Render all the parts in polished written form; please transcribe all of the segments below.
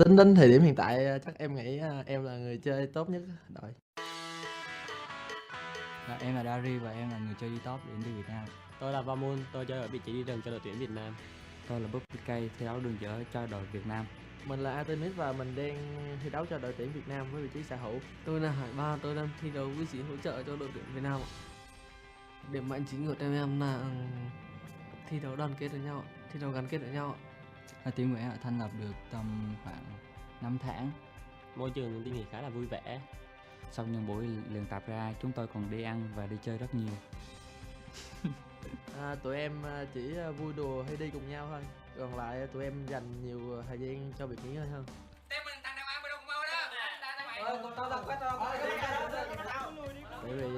Tính đến thời điểm hiện tại chắc em nghĩ em là người chơi tốt nhất đội. Em là Dari và em là người chơi đi top đến từ Việt Nam. Tôi là Vamun, tôi chơi ở vị trí đi rừng cho đội tuyển Việt Nam. Tôi là BK, thi đấu đường giữa cho đội Việt Nam. Mình là Artemis và mình đang thi đấu cho đội tuyển Việt Nam với vị trí xạ thủ. Tôi là Hải Ba, tôi đang thi đấu vị trí hỗ trợ cho đội tuyển Việt Nam. Điểm mạnh chính của team em là thi đấu đoàn kết với nhau, thi đấu gắn kết với nhau. Team của em đã thành lập được tầm khoảng 5 tháng. Môi trường đi nghỉ khá là vui vẻ. Sau những buổi luyện tập ra, chúng tôi còn đi ăn và đi chơi rất nhiều. Tụi em chỉ vui đùa hay đi cùng nhau thôi. Còn lại tụi em dành nhiều thời gian cho việc nghỉ ngơi hơn. Bởi vì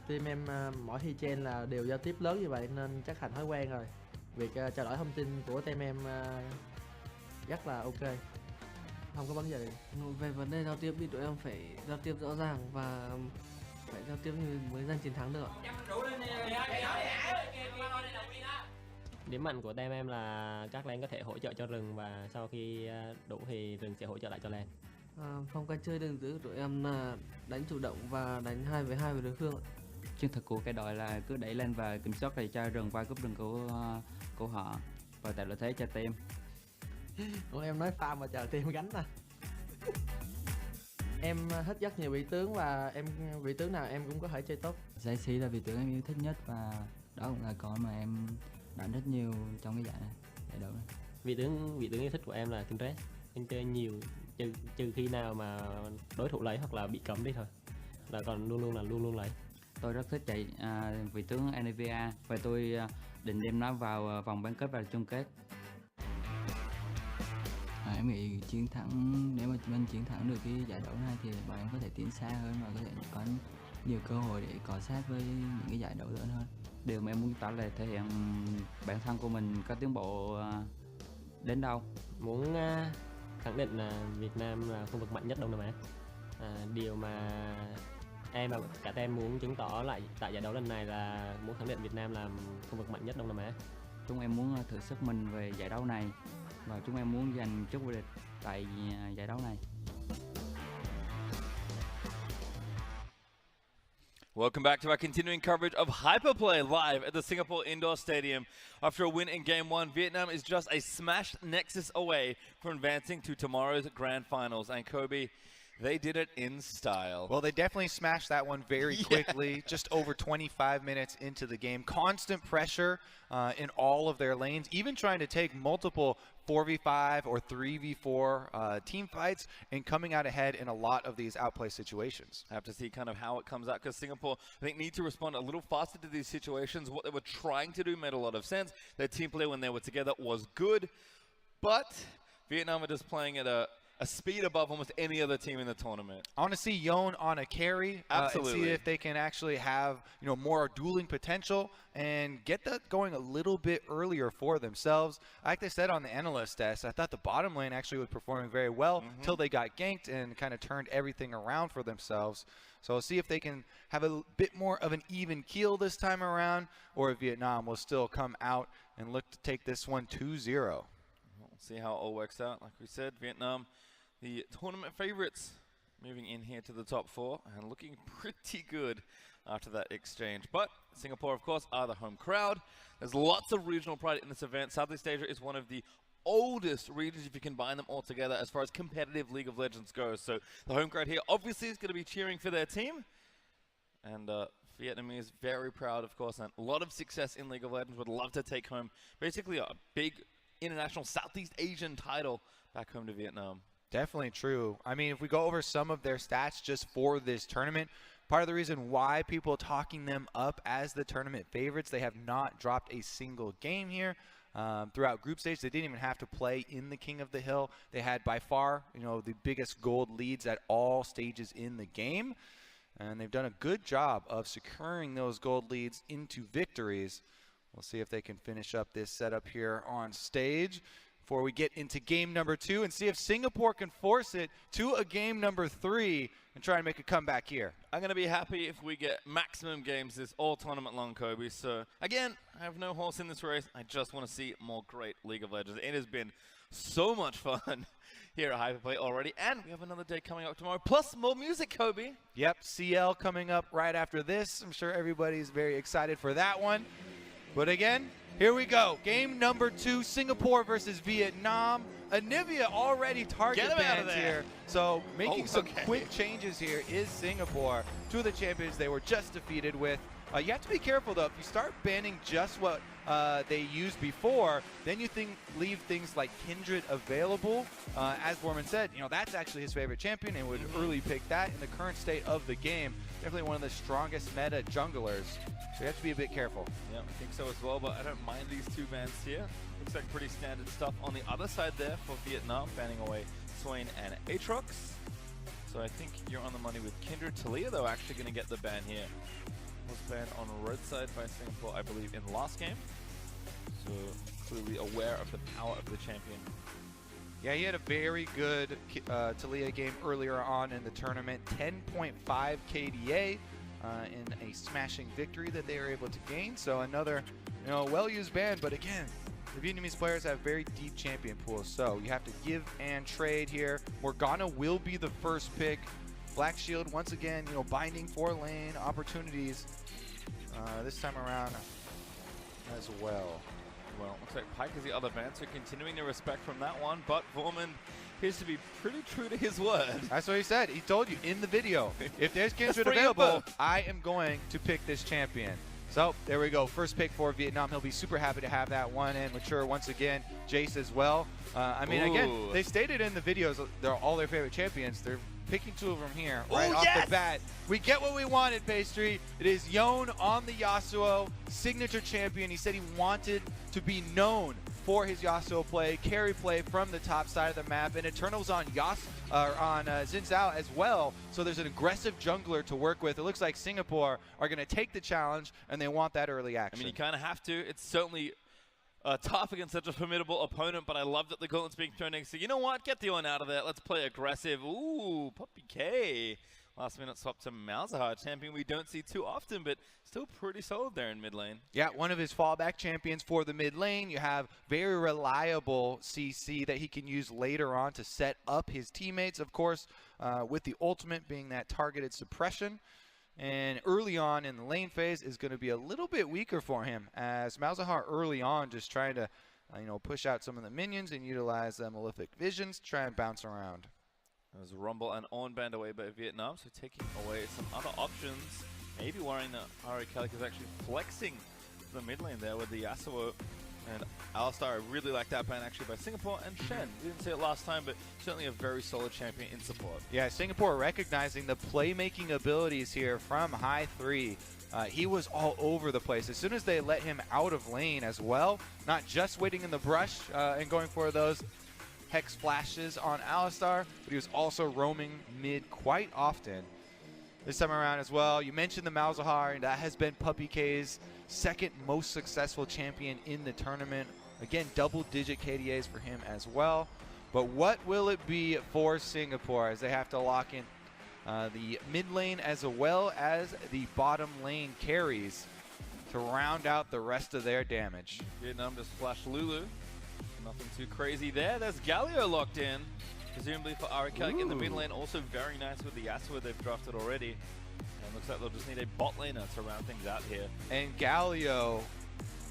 team em mỗi thi chen là đều giao tiếp lớn như vậy nên chắc thành thói quen rồi. Việc trao đổi thông tin của team em rất là ok, không có vấn đề gì. Về vấn đề giao tiếp thì tụi em phải giao tiếp rõ ràng và phải giao tiếp mới giành chiến thắng được. Điểm mạnh của team em là các lane có thể hỗ trợ cho rừng và sau khi đủ thì rừng sẽ hỗ trợ lại cho lane. Phong cách chơi đường giữa của tụi em là đánh chủ động và đánh 2v2 với đối phương. Chiến thuật của cái đội là cứ đẩy lên và kiểm soát để cho rừng qua cúp rừng của họ và tạo lợi thế cho team. Còn em nói farm mà chờ team gánh à. Em thích rất nhiều vị tướng và vị tướng nào em cũng có thể chơi tốt. Giải sĩ là vị tướng em yêu thích nhất và đó cũng là con mà em đánh rất nhiều trong cái giải này, giải đấu này. Vị tướng yêu thích của em là tướng Red. Em chơi nhiều trừ khi nào mà đối thủ lấy hoặc là bị cấm đi thôi, là còn luôn luôn lấy. Tôi rất thích chạy vị tướng Anivia và tôi định đem nó vào vòng bán kết và chung kết. Em nghĩ chiến thắng, nếu mà mình chiến thắng được cái giải đấu này thì bọn em có thể tiến xa hơn và có thể có nhiều cơ hội để cọ sát với những cái giải đấu lớn hơn. Điều mà em muốn tạo là thể hiện bản thân của mình có tiến bộ đến đâu. Muốn khẳng định là Việt Nam là khu vực mạnh nhất Đông Nam Á. Điều mà em và cả team muốn chứng tỏ lại tại giải đấu lần này là muốn khẳng định Việt Nam là khu vực mạnh nhất Đông Nam Á. Chúng em muốn thử sức mình về giải đấu này và chúng em muốn giành chức vô địch tại giải đấu này. Welcome back to our continuing coverage of Hyperplay live at the Singapore Indoor Stadium. After a win in Game 1, Vietnam is just a smashed nexus away from advancing to tomorrow's Grand Finals. And Kobe, they did it in style. Well, they definitely smashed that one very quickly, just over 25 minutes into the game. Constant pressure in all of their lanes, even trying to take multiple 4v5 or 3v4 team fights and coming out ahead in a lot of these outplay situations. I have to see kind of how it comes out because Singapore, I think, need to respond a little faster to these situations. What they were trying to do made a lot of sense. Their team play when they were together was good, but Vietnam are just playing at a speed above almost any other team in the tournament. I want to see Yon on a carry and see if they can actually have more dueling potential and get that going a little bit earlier for themselves. Like they said on the analyst test, I thought the bottom lane actually was performing very well until they got ganked and kind of turned everything around for themselves. So we'll see if they can have a bit more of an even keel this time around, or if Vietnam will still come out and look to take this one 2-0. We'll see how it all works out. Like we said, Vietnam, the tournament favorites, moving in here to the top 4 and looking pretty good after that exchange. But Singapore, of course, are the home crowd. There's lots of regional pride in this event. Southeast Asia is one of the oldest regions if you combine them all together as far as competitive League of Legends goes. So the home crowd here obviously is going to be cheering for their team. And Vietnamese very proud, of course, and a lot of success in League of Legends. Would love to take home basically a big international Southeast Asian title back home to Vietnam. Definitely true. I mean, if we go over some of their stats just for this tournament, part of the reason why people are talking them up as the tournament favorites, they have not dropped a single game here. Throughout group stage, they didn't even have to play in the King of the Hill. They had by far, the biggest gold leads at all stages in the game. And they've done a good job of securing those gold leads into victories. We'll see if they can finish up this setup here on stage before we get into game number 2 and see if Singapore can force it to a game number 3 and try and make a comeback here. I'm going to be happy if we get maximum games this all tournament long, Kobe. So again, I have no horse in this race. I just want to see more great League of Legends. It has been so much fun here at Hyperplay already. And we have another day coming up tomorrow, plus more music, Kobe. Yep, CL coming up right after this. I'm sure everybody's very excited for that one. But again, here we go. Game number 2, Singapore versus Vietnam. Anivia already target bans here. So making some quick changes here is Singapore. 2 of the champions they were just defeated with. You have to be careful though. If you start banning just what they used before, then you leave things like Kindred available. As Borman said, that's actually his favorite champion and would early pick that in the current state of the game. Definitely one of the strongest meta junglers. So you have to be a bit careful. Yeah, I think so as well, but I don't mind these 2 bans here. Looks like pretty standard stuff on the other side there for Vietnam, banning away Swain and Aatrox. So I think you're on the money with Kindred. Talia, though, actually going to get the ban here. Was banned on red side by Singapore, I believe, in the last game. So clearly aware of the power of the champion. Yeah, he had a very good Talia game earlier on in the tournament. 10.5 KDA in a smashing victory that they were able to gain. So another well-used ban, but again, the Vietnamese players have very deep champion pools, so you have to give and trade here. Morgana will be the first pick. Black Shield, once again, binding 4 lane opportunities this time around as well. Well, looks like Pyke is the other ban, so continuing to respect from that one, but Vorman appears to be pretty true to his word. That's what he said. He told you in the video, if there's Kindred available, I am going to pick this champion. So there we go. First pick for Vietnam. He'll be super happy to have that one and mature once again. Jace as well. I mean, again, they stated in the videos they're all their favorite champions. They're picking 2 of them here right off the bat. We get what we wanted, Pastry. It is Yon on the Yasuo, signature champion. He said he wanted to be known for his Yasuo play, carry play from the top side of the map, and Eternal's on Xin Zhao as well. So there's an aggressive jungler to work with. It looks like Singapore are going to take the challenge, and they want that early action. I mean, you kind of have to. It's certainly tough against such a formidable opponent, but I love that the gauntlet's being thrown next. So you know what? Get the one out of there. Let's play aggressive. Ooh, Poppy K. Last minute swap to Malzahar, champion we don't see too often, but still pretty solid there in mid lane. Yeah, one of his fallback champions for the mid lane. You have very reliable CC that he can use later on to set up his teammates, of course, with the ultimate being that targeted suppression. And early on in the lane phase is going to be a little bit weaker for him, as Malzahar early on just trying to push out some of the minions and utilize Malefic Visions to try and bounce around. There's Rumble and On banned away by Vietnam, so taking away some other options. Maybe worrying that Ari Kalik is actually flexing the mid lane there with the Yasuo and Alistar. I really like that ban actually by Singapore and Shen. We didn't see it last time, but certainly a very solid champion in support. Yeah, Singapore recognizing the playmaking abilities here from High 3. He was all over the place. As soon as they let him out of lane as well, not just waiting in the brush and going for those Hex flashes on Alistar, but he was also roaming mid quite often this time around as well. You mentioned the Malzahar, and that has been Puppy K's second most successful champion in the tournament. Again, double-digit KDAs for him as well. But what will it be for Singapore as they have to lock in the mid lane as well as the bottom lane carries to round out the rest of their damage? Vietnam just flashed Lulu. Nothing too crazy there. There's Galio locked in, presumably for Arikak in the mid lane. Also very nice with the Yasuo they've drafted already. And looks like they'll just need a bot laner to round things out here. And Galio,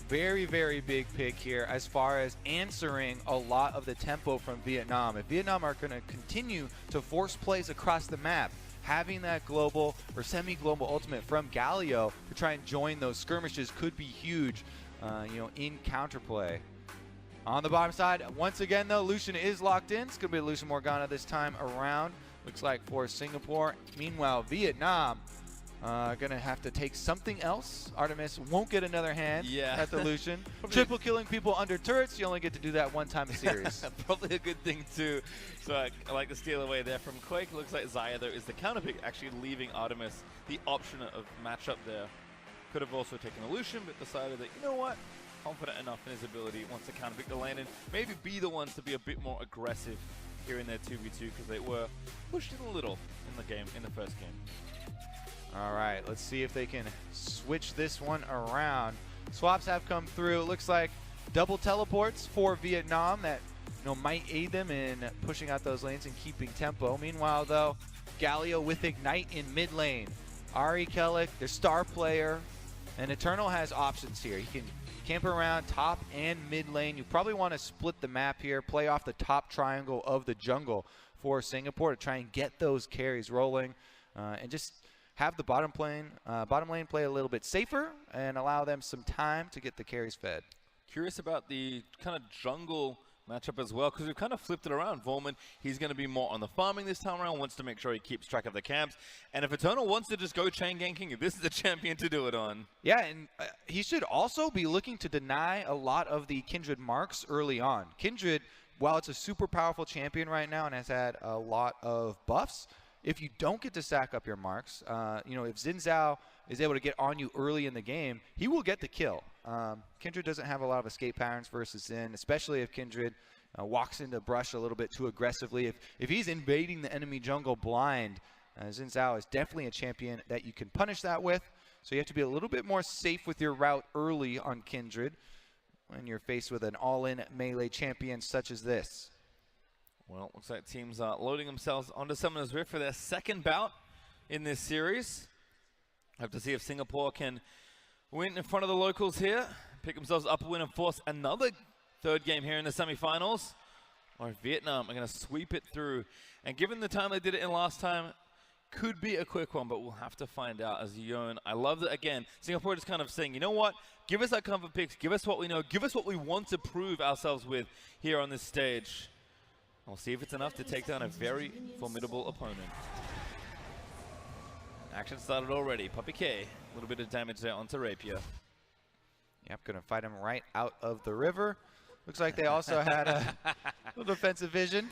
very, very big pick here as far as answering a lot of the tempo from Vietnam. If Vietnam are going to continue to force plays across the map, having that global or semi-global ultimate from Galio to try and join those skirmishes could be huge, in counterplay. On the bottom side, once again, though, Lucian is locked in. It's going to be Lucian Morgana this time around, looks like, for Singapore. Meanwhile, Vietnam going to have to take something else. Artemis won't get another hand at the Lucian. Triple killing people under turrets. You only get to do that one time a series. Probably a good thing, too. So I like to steal away there from Quake. Looks like Xayah, though, is the counter pick, actually leaving Artemis the option of matchup there. Could have also taken a Lucian, but decided that, you know what? Confident enough in his ability, wants to counter pick the lane and maybe be the ones to be a bit more aggressive here in their 2v2 because they were pushed in a little in the game, in the first game. All right, let's see if they can switch this one around. Swaps have come through. It looks like double teleports for Vietnam that might aid them in pushing out those lanes and keeping tempo. Meanwhile, though, Galio with Ignite in mid lane. Ari Kellic, their star player, and Eternal has options here. He can camp around top and mid lane. You probably want to split the map here, play off the top triangle of the jungle for Singapore to try and get those carries rolling, and just have the bottom lane play a little bit safer and allow them some time to get the carries fed. Curious about the kind of jungle matchup as well, because we've kind of flipped it around. Vormann, he's going to be more on the farming this time around, wants to make sure he keeps track of the camps. And if Eternal wants to just go chain ganking, this is the champion to do it on. Yeah, and he should also be looking to deny a lot of the Kindred marks early on. Kindred, while it's a super powerful champion right now and has had a lot of buffs, if you don't get to stack up your marks, if Xin Zhao is able to get on you early in the game, he will get the kill. Kindred doesn't have a lot of escape patterns versus Xin, especially if Kindred walks into brush a little bit too aggressively. If he's invading the enemy jungle blind, Xin Zhao is definitely a champion that you can punish that with. So you have to be a little bit more safe with your route early on Kindred when you're faced with an all-in melee champion such as this. Well, looks like teams are loading themselves onto Summoner's Rift for their second bout in this series. Hope to see if Singapore can win in front of the locals here, pick themselves up a win and force another third game here in the semifinals. Or if Vietnam are going to sweep it through. And given the time they did it in last time, could be a quick one, but we'll have to find out. As Yon, I love that, again, Singapore just kind of saying, you know what, give us our comfort picks, give us what we know, give us what we want to prove ourselves with here on this stage. We'll see if it's enough to take down a very formidable opponent. Action started already. Puppy K, a little bit of damage there onto Rapier. Yep, gonna fight him right out of the river. Looks like they also had a little defensive vision.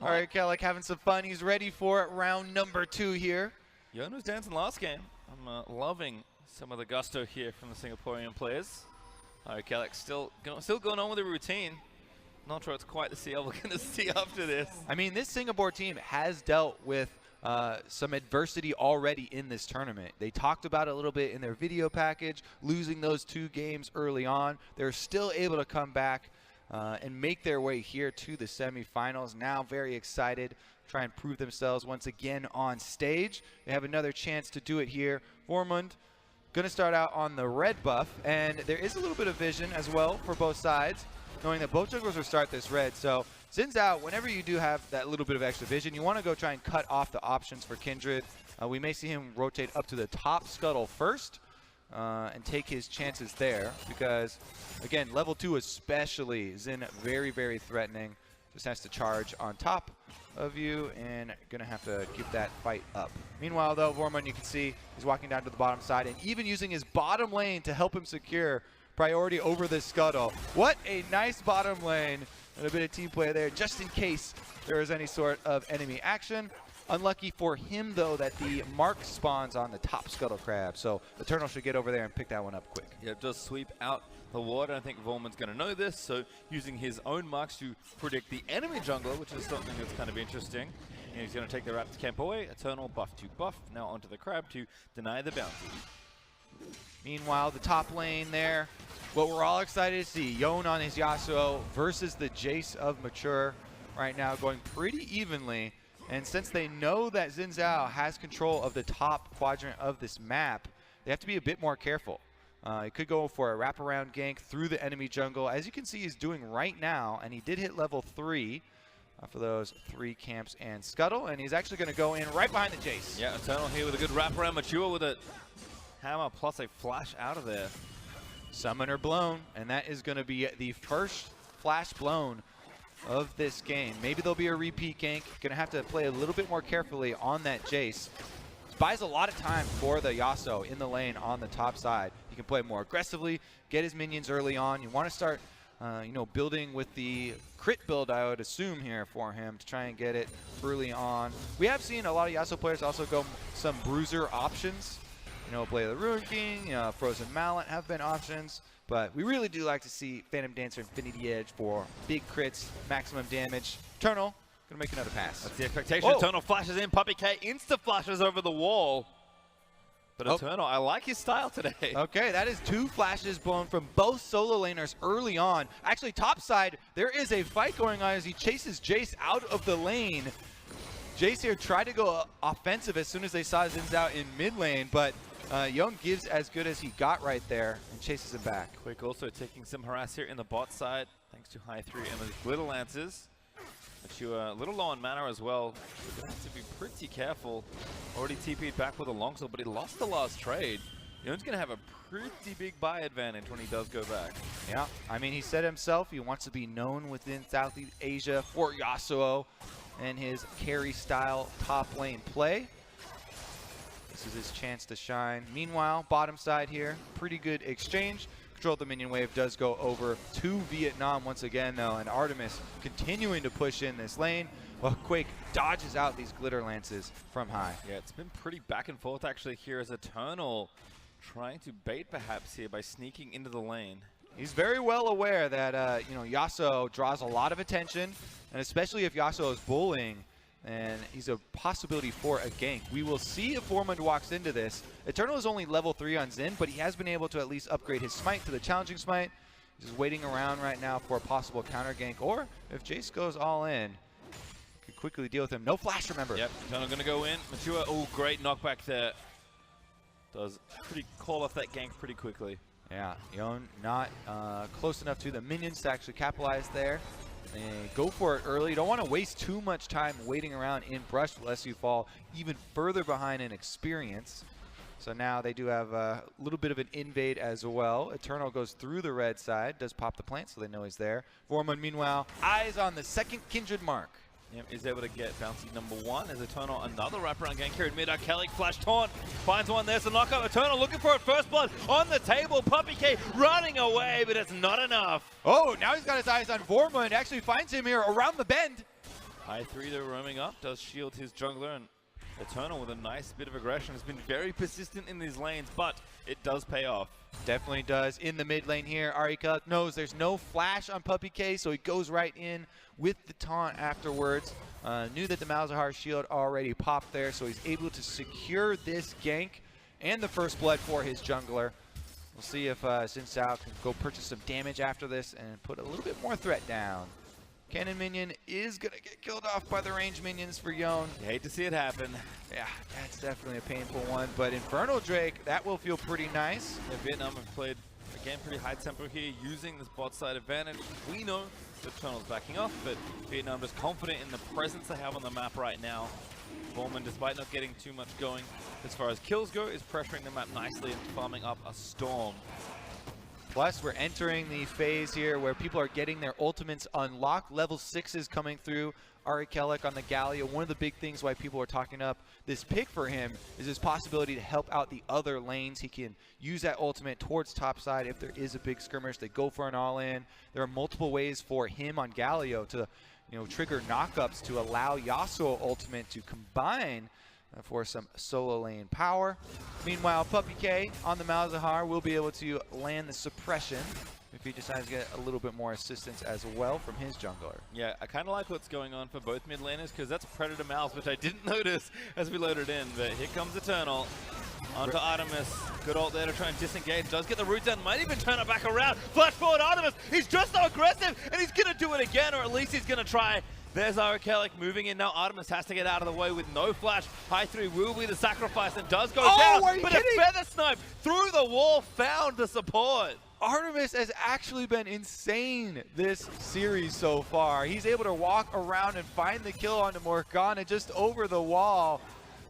All right, Kellic having some fun. He's ready for it. Round number 2 here. Yon was dancing last game. I'm loving some of the gusto here from the Singaporean players. All right, Kellic still going on with the routine. Not sure it's quite the CL we're going to see after this. I mean, this Singapore team has dealt with some adversity already in this tournament. They talked about it a little bit in their video package, losing those 2 games early on. They're still able to come back and make their way here to the semifinals. Now very excited, try and prove themselves once again on stage. They have another chance to do it here. Vormann going to start out on the red buff, and there is a little bit of vision as well for both sides, knowing that both junglers will start this red. So Xin Zhao, whenever you do have that little bit of extra vision, you want to go try and cut off the options for Kindred. We may see him rotate up to the top scuttle first and take his chances there because, again, level 2 especially, Xin very, very threatening. Just has to charge on top of you and going to have to keep that fight up. Meanwhile, though, Vormann, you can see he's walking down to the bottom side and even using his bottom lane to help him secure priority over this scuttle. What a nice bottom lane and a bit of team play there just in case there is any sort of enemy action. Unlucky for him, though, that the mark spawns on the top scuttle crab. So Eternal should get over there and pick that one up quick. Yeah, just sweep out the water. I think Vormann's going to know this, so using his own marks to predict the enemy jungler, which is something that's kind of interesting. And he's going to take the Raptor camp away. Eternal buff to buff, now onto the crab to deny the bounty. Meanwhile, the top lane there, what we're all excited to see, Yon on his Yasuo versus the Jace of Mature right now, going pretty evenly. And since they know that Xin Zhao has control of the top quadrant of this map, they have to be a bit more careful. He could go for a wraparound gank through the enemy jungle, as you can see he's doing right now, and he did hit level 3 for those 3 camps and scuttle, and he's actually going to go in right behind the Jace. Yeah, Eternal here with a good wraparound, Mature with a hammer plus a flash out of there. Summoner blown, and that is going to be the first flash blown of this game. Maybe there'll be a repeat gank. Gonna have to play a little bit more carefully on that Jace. Buys a lot of time for the Yasuo in the lane on the top side. He can play more aggressively, get his minions early on. You want to start building with the crit build, I would assume, here for him to try and get it early on. We have seen a lot of Yasuo players also go some bruiser options. Blade of the Ruin King, Frozen Mallet have been options. But we really do like to see Phantom Dancer Infinity Edge for big crits, maximum damage. Eternal, gonna make another pass. That's the expectation. Whoa. Eternal flashes in, Puppy K insta-flashes over the wall. But Eternal, I like his style today. Okay, that is 2 flashes blown from both solo laners early on. Actually, top side, there is a fight going on as he chases Jace out of the lane. Jace here tried to go offensive as soon as they saw Xin Zhao in mid lane, but Young gives as good as he got right there and chases him back. Quick also taking some harass here in the bot side, thanks to High 3 and those Glitter Lances. But you are a little low on mana as well. You're going to have to be pretty careful. Already TP'd back with a longsword, but he lost the last trade. Young's going to have a pretty big buy advantage when he does go back. Yeah, I mean, he said himself he wants to be known within Southeast Asia for Yasuo and his carry style top lane play. This is his chance to shine. Meanwhile, bottom side here, pretty good exchange. Control of the minion wave does go over to Vietnam once again though, and Artemis continuing to push in this lane while Quake dodges out these glitter lances from high. Yeah, it's been pretty back and forth actually here as Eternal trying to bait perhaps here by sneaking into the lane. He's very well aware that you know, Yasuo draws a lot of attention, and especially if Yasuo is bullying, and he's a possibility for a gank. We will see if Vormund walks into this. Eternal is only level 3 on Xin, but he has been able to at least upgrade his smite to the challenging smite. He's just waiting around right now for a possible counter gank, or if Jace goes all in, could quickly deal with him. No flash, remember. Yep, Eternal gonna go in. Mature, oh, great knockback there. Does pretty call off that gank pretty quickly. Yeah, Yon not close enough to the minions to actually capitalize there. They go for it early. You don't want to waste too much time waiting around in brush lest you fall even further behind in experience. So now they do have a little bit of an invade as well. Eternal goes through the red side, does pop the plant so they know he's there. Vormund, meanwhile, eyes on the second Kindred mark. Yep, is able to get bouncy number 1 as Eternal another wraparound gank here in mid. Kelly flash taunt, finds one, there's the knockup. Eternal looking for it, first blood on the table. Puppy K running away, but it's not enough. Oh, now he's got his eyes on Vormund, actually finds him here around the bend. High 3 though roaming up, does shield his jungler, and Eternal with a nice bit of aggression has been very persistent in these lanes, but it does pay off. Definitely does. In the mid lane here, Arika knows there's no flash on Puppy K, so he goes right in with the taunt afterwards. Knew that the Malzahar shield already popped there, so he's able to secure this gank and the first blood for his jungler. We'll see if Xin Zhao can go purchase some damage after this and put a little bit more threat down. Cannon minion is going to get killed off by the range minions for Yon. You hate to see it happen. Yeah, that's definitely a painful one, but Infernal Drake, that will feel pretty nice. Yeah, Vietnam have played, again, pretty high tempo here, using this bot side advantage. We know that Eternal's backing off, but Vietnam is confident in the presence they have on the map right now. Vormund, despite not getting too much going as far as kills go, is pressuring the map nicely and farming up a storm. Plus, we're entering the phase here where people are getting their ultimates unlocked. Level 6s coming through. Ari Kellic on the Gallia. One of the big things why people are talking up this pick for him is his possibility to help out the other lanes. He can use that ultimate towards topside if there is a big skirmish. They go for an all-in. There are multiple ways for him on Galio to, you know, trigger knockups to allow Yasuo ultimate to combine for some solo lane power. Meanwhile, Puppy K on the Malzahar will be able to land the suppression if he decides to get a little bit more assistance as well from his jungler. Yeah, I kind of like what's going on for both mid laners because that's Predator Mouse, which I didn't notice as we loaded in. But here comes Eternal onto Artemis. Good ult there to try and disengage. Does get the root down, might even turn it back around. Flash forward Artemis. He's just so aggressive and he's going to do it again, or at least he's going to try. There's Arakelic moving in now. Artemis has to get out of the way with no flash. High 3 will be the sacrifice and does go down. But a feather snipe through the wall found the support. Artemis has actually been insane this series so far. He's able to walk around and find the kill onto Morgana just over the wall.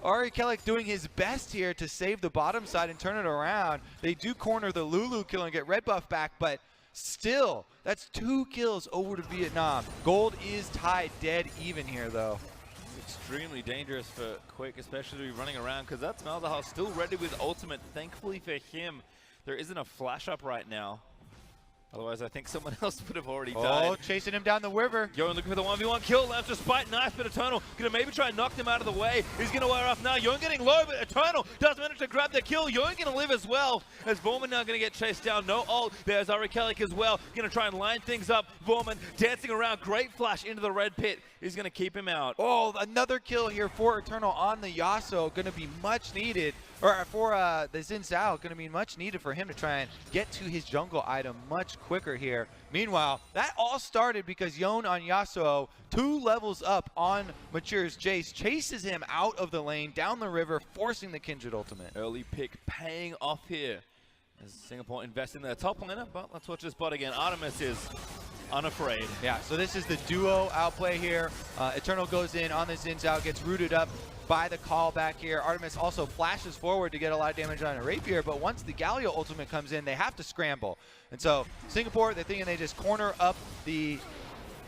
Ari Kellic doing his best here to save the bottom side and turn it around. They do corner the Lulu kill and get red buff back, but still, that's 2 kills over to Vietnam. Gold is tied dead even here, though. Extremely dangerous for Quick, especially to be running around, because that's Malzahar still ready with ultimate. Thankfully for him, there isn't a flash up right now. Otherwise, I think someone else would have already Oh, died. chasing him down the river. Yoan looking for the 1v1 kill. Left despite nice, but Eternal gonna maybe try and knock them out of the way. He's gonna wear off now. Yoan getting low, but Eternal does manage to grab the kill. Yoan gonna live as well. As Vorman now gonna get chased down. No ult. There's Arikelik as well. Gonna try and line things up. Vorman dancing around. Great flash into the red pit. He's gonna keep him out. Oh, another kill here for Eternal on the Yasuo. Going to be much needed. Or for the Xin Zhao, going to be much needed for him to try and get to his jungle item much quicker here. Meanwhile, that all started because Yoan on Yasuo, 2 levels up on Mature's Jace, chases him out of the lane, down the river, forcing the Kindred ultimate. Early pick paying off here. As Singapore invests in their top laner, but let's watch this bot again. Artemis is unafraid. Yeah, so this is the duo outplay here. Eternal goes in on the Xin Zhao, gets rooted up by the callback here. Artemis also flashes forward to get a lot of damage on a Rapier, but once the Galio ultimate comes in, they have to scramble. And so Singapore, they're thinking they just corner up the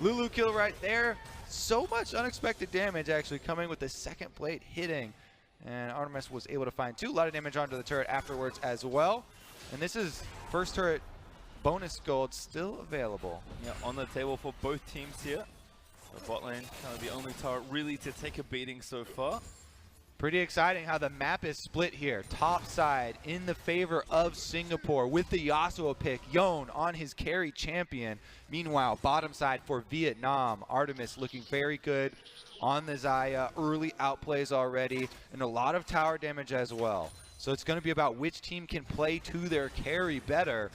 Lulu kill right there. So much unexpected damage actually coming with the second blade hitting. And Artemis was able to find 2. A lot of damage onto the turret afterwards as well. And this is first turret bonus gold still available. Yeah, on the table for both teams here. So bot lane, kind of the only turret really to take a beating so far. Pretty exciting how the map is split here. Top side in the favor of Singapore with the Yasuo pick. Yoan on his carry champion. Meanwhile, bottom side for Vietnam. Artemis looking very good on the Xayah. Early outplays already and a lot of tower damage as well. So it's going to be about which team can play to their carry better.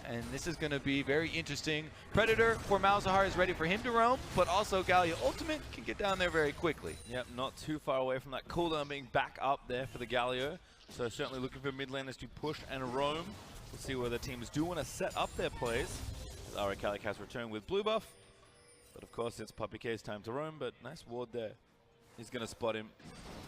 And this is going to be very interesting. Predator for Malzahar is ready for him to roam, but also Galio Ultimate can get down there very quickly. Yep, not too far away from that cooldown being back up there for the Galio. So certainly looking for mid laners to push and roam. We'll see where the teams do want to set up their plays. Arikelik has returned with blue buff. But of course it's Puppy K's time to roam, but nice ward there. He's going to spot him.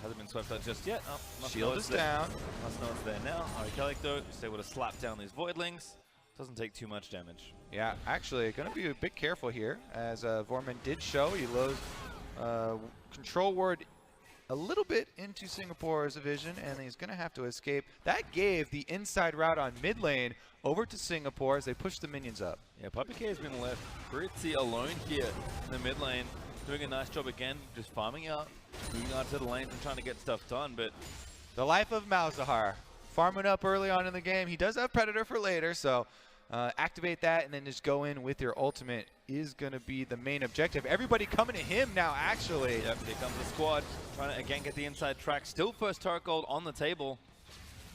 Hasn't been swept out just yet. Oh, Shield is down. Must know it's there now. Arikelik though, is able to slap down these Voidlings. Doesn't take too much damage. Yeah, actually, going to be a bit careful here, as Vorman did show. He loads control ward a little bit into Singapore's vision, and he's going to have to escape. That gave the inside route on mid lane over to Singapore as they push the minions up. Yeah, Puppy K has been left pretty alone here in the mid lane. Doing a nice job again, just farming out, moving on to the lanes and trying to get stuff done, but... The life of Malzahar. Farming up early on in the game. He does have Predator for later, so activate that and then just go in with your ultimate is going to be the main objective. Everybody coming to him now, actually. Yep, here comes the squad. Trying to, again, get the inside track. Still first turret gold on the table.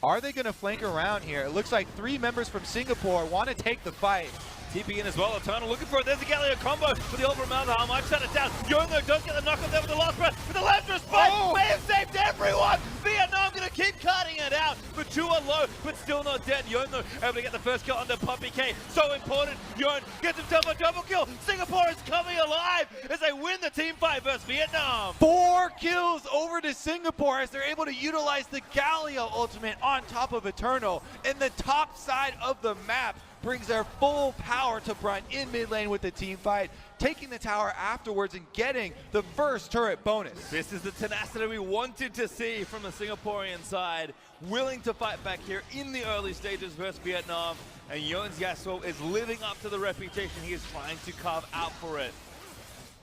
Are they going to flank around here? It looks like 3 members from Singapore want to take the fight. TP in as well. Eternal looking for it. There's a Galio combo for the over Malzahar. Might shut it down. Yoan though does get the knock off there with the last breath. With the Lazarus spike. Oh! May have saved everyone. Vietnam going to keep cutting it out. But 2 are low, but still not dead. Yoan though able to get the first kill under Puppy K. So important. Yoan gets himself a double kill. Singapore is coming alive as they win the team fight versus Vietnam. 4 kills over to Singapore as they're able to utilize the Galio ultimate on top of Eternal. And the top side of the map brings their full power to Brunt in mid lane with the team fight, taking the tower afterwards and getting the first turret bonus. This is the tenacity we wanted to see from the Singaporean side, willing to fight back here in the early stages versus Vietnam, and Yoan's Yasuo is living up to the reputation he is trying to carve out for it.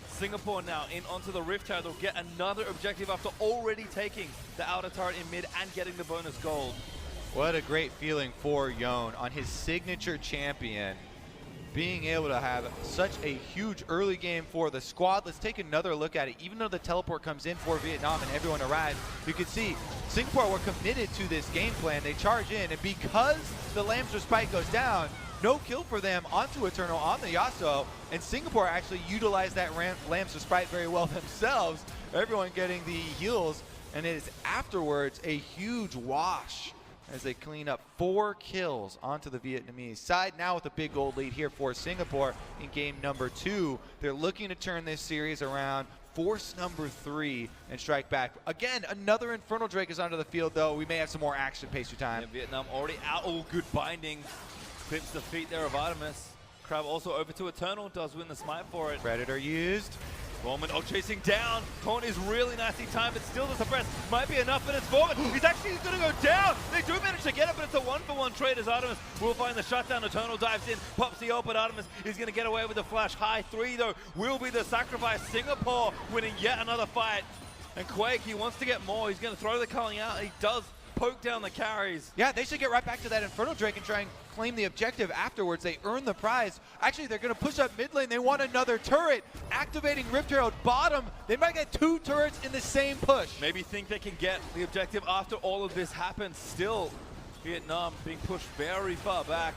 Singapore now in onto the Rift Tower. They'll get another objective after already taking the outer turret in mid and getting the bonus gold. What a great feeling for Yoan on his signature champion, being able to have such a huge early game for the squad. Let's take another look at it. Even though the teleport comes in for Vietnam and everyone arrives, you can see Singapore were committed to this game plan. They charge in, and because the Lamb's Respite goes down, no kill for them onto Eternal on the Yasuo, and Singapore actually utilized that Lamb's Respite very well themselves. Everyone getting the heals, and it is afterwards a huge wash as they clean up 4 kills onto the Vietnamese side. Now with a big gold lead here for Singapore in game number 2. They're looking to turn this series around, force number 3, and strike back. Again, another Infernal Drake is onto the field, though. We may have some more action pace through time. Yeah, Vietnam already out. All good binding. Clips the feet there of Artemis. Crab also over to Eternal, does win the smite for it. Predator used. Bowman chasing down. Taunt is really nicely timed, but still the suppress might be enough, but it's Bowman. He's going to go down. They do manage to get it, but it's a 1-for-1 trade as Artemis will find the shutdown. Eternal dives in, pops the ult, but Artemis is going to get away with the flash. High 3, though, will be the sacrifice. Singapore winning yet another fight. And Quake, he wants to get more. He's going to throw the culling out. He does poke down the carries. Yeah, they should get right back to that Infernal Drake and try and claim the objective afterwards. They earn the prize. Actually, they're going to push up mid lane. They want another turret. Activating Rift Herald bottom. They might get 2 turrets in the same push. Maybe think they can get the objective after all of this happens. Still, Vietnam being pushed very far back.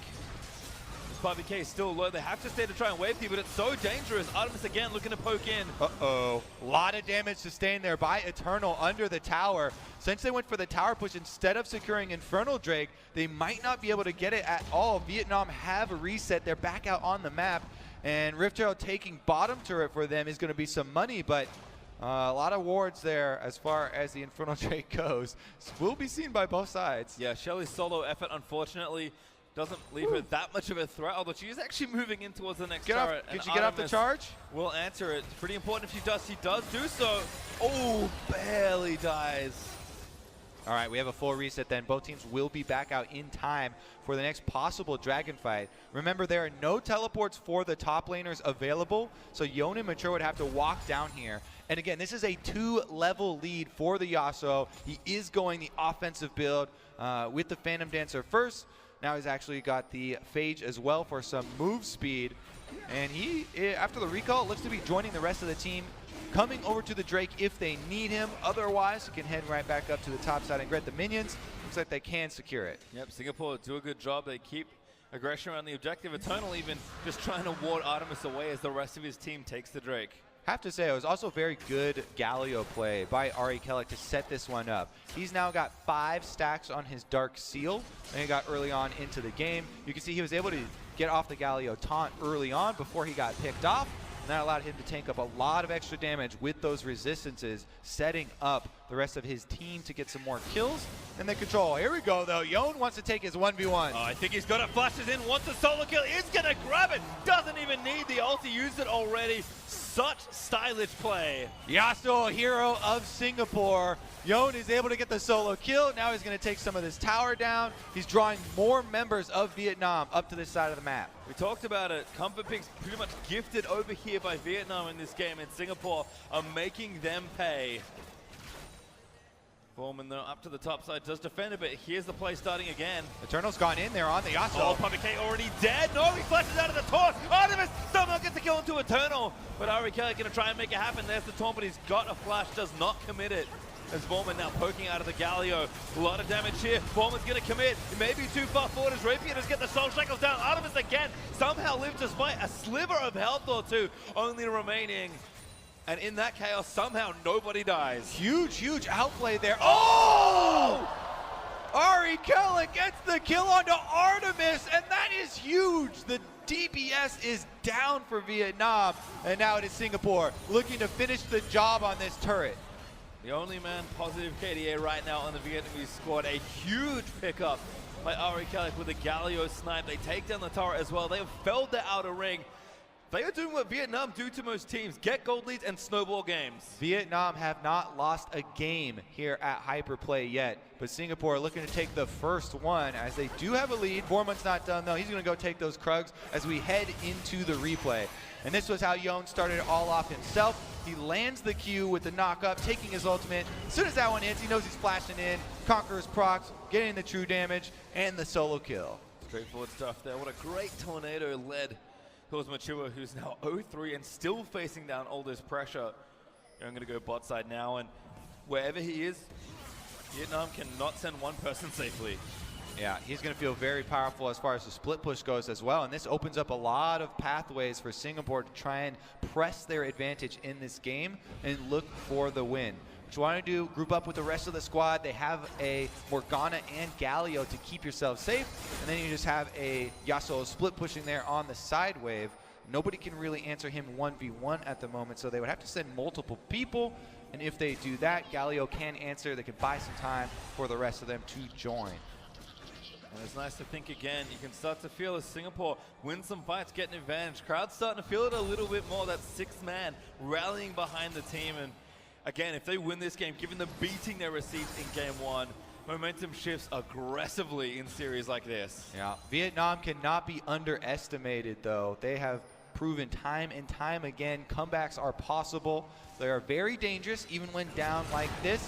Bobby K is still low. They have to stay to try and wave you, but it's so dangerous. Artemis again looking to poke in. Uh-oh. A lot of damage sustained there by Eternal under the tower. Since they went for the tower push instead of securing Infernal Drake, they might not be able to get it at all. Vietnam have a reset. They're back out on the map. And Rift Herald taking bottom turret for them is going to be some money, but a lot of wards there as far as the Infernal Drake goes. Will be seen by both sides. Yeah, Shelly's solo effort, unfortunately, doesn't leave her that much of a threat, although she is actually moving in towards the next turret. Did she get off the charge? Will answer it. Pretty important if she does. She does do so. Oh, barely dies. All right, we have a full reset then. Both teams will be back out in time for the next possible dragon fight. Remember, there are no teleports for the top laners available, so Yon and Mature would have to walk down here. And again, this is a 2-level lead for the Yasuo. He is going the offensive build with the Phantom Dancer first. Now he's actually got the Phage as well for some move speed. And he, after the recall, looks to be joining the rest of the team, coming over to the Drake if they need him. Otherwise, he can head right back up to the top side and get the minions. Looks like they can secure it. Yep, Singapore do a good job. They keep aggression around the objective. Eternal even just trying to ward Artemis away as the rest of his team takes the Drake. Have to say, it was also very good Galio play by Ari Kellic to set this one up. He's now got 5 stacks on his Dark Seal, and he got early on into the game. You can see he was able to get off the Galio taunt early on before he got picked off, and that allowed him to tank up a lot of extra damage with those resistances, setting up the rest of his team to get some more kills and then control. Here we go, though. Yon wants to take his 1v1. Oh, I think he's got it. Flashes in, wants a solo kill, is going to grab it. Doesn't even need the ult, he used it already. Such stylish play. Yasuo, hero of Singapore. Yon is able to get the solo kill. Now he's going to take some of this tower down. He's drawing more members of Vietnam up to this side of the map. We talked about it. Comfort picks pretty much gifted over here by Vietnam in this game, and Singapore are making them pay. Bowman, though, up to the top side, does defend it, but here's the play starting again. Eternal's gone in there on the Yasuo. Oh, Puppy K already dead. No, he flashes out of the taunt. Artemis somehow gets the kill into Eternal, but Ari Kelly going to try and make it happen. There's the taunt, but he's got a flash, does not commit it. As Bowman now poking out of the Galio. A lot of damage here. Bowman's going to commit. He may be too far forward as Rapier does get the soul shackles down. Artemis again somehow lives despite a sliver of health or two only remaining. And in that chaos, somehow nobody dies. Huge, huge outplay there. Oh! Ari Kellic gets the kill onto Artemis, and that is huge. The DPS is down for Vietnam, and now it is Singapore looking to finish the job on this turret. The only man positive KDA right now on the Vietnamese squad. A huge pickup by Ari Kellic with a Galio snipe. They take down the turret as well. They have felled the outer ring. They are doing what Vietnam do to most teams, get gold leads and snowball games. Vietnam have not lost a game here at Hyperplay yet, but Singapore are looking to take the first one as they do have a lead. Borman's not done though. He's going to go take those Krugs as we head into the replay. And this was how Yon started it all off himself. He lands the Q with the knock up, taking his ultimate. As soon as that one hits, he knows he's flashing in. Conqueror's procs, getting the true damage, and the solo kill. Straightforward stuff there. What a great tornado led towards Mature, who's now 0-3 and still facing down all this pressure. I'm going to go bot side now, and wherever he is, Vietnam cannot send one person safely. Yeah, he's going to feel very powerful as far as the split push goes as well, and this opens up a lot of pathways for Singapore to try and press their advantage in this game and look for the win. What you want to do, group up with the rest of the squad. They have a Morgana and Galio to keep yourself safe, and then you just have a Yasuo split pushing there on the side wave. Nobody can really answer him 1v1 at the moment, so they would have to send multiple people, and if they do that, Galio can answer. They can buy some time for the rest of them to join. And it's nice to think again. You can start to feel as Singapore win some fights, get an advantage. Crowd's starting to feel it a little bit more. That sixth man rallying behind the team. And again, if they win this game, given the beating they received in game one, momentum shifts aggressively in series like this. Yeah, Vietnam cannot be underestimated, though. They have proven time and time again comebacks are possible. They are very dangerous, even when down like this.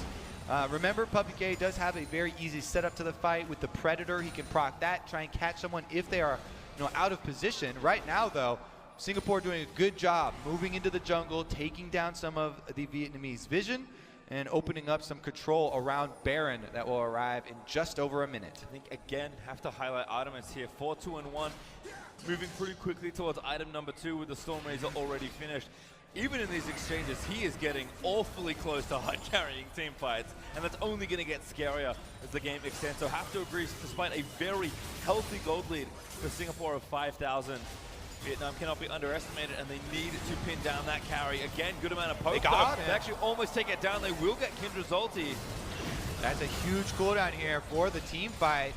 Remember, Puppy K does have a very easy setup to the fight with the Predator. He can proc that, try and catch someone if they are, out of position. Right now, though, Singapore doing a good job moving into the jungle, taking down some of the Vietnamese vision, and opening up some control around Baron that will arrive in just over a minute. I think, again, have to highlight Artemis here. 4-2-1, moving pretty quickly towards item number 2 with the Storm Razor already finished. Even in these exchanges, he is getting awfully close to high-carrying team fights, and that's only going to get scarier as the game extends. So have to agree, despite a very healthy gold lead for Singapore of 5,000, Vietnam cannot be underestimated, and they need to pin down that carry. Again, good amount of poke. They actually almost take it down. They will get Kindra's ulti. That's a huge cooldown here for the team fight.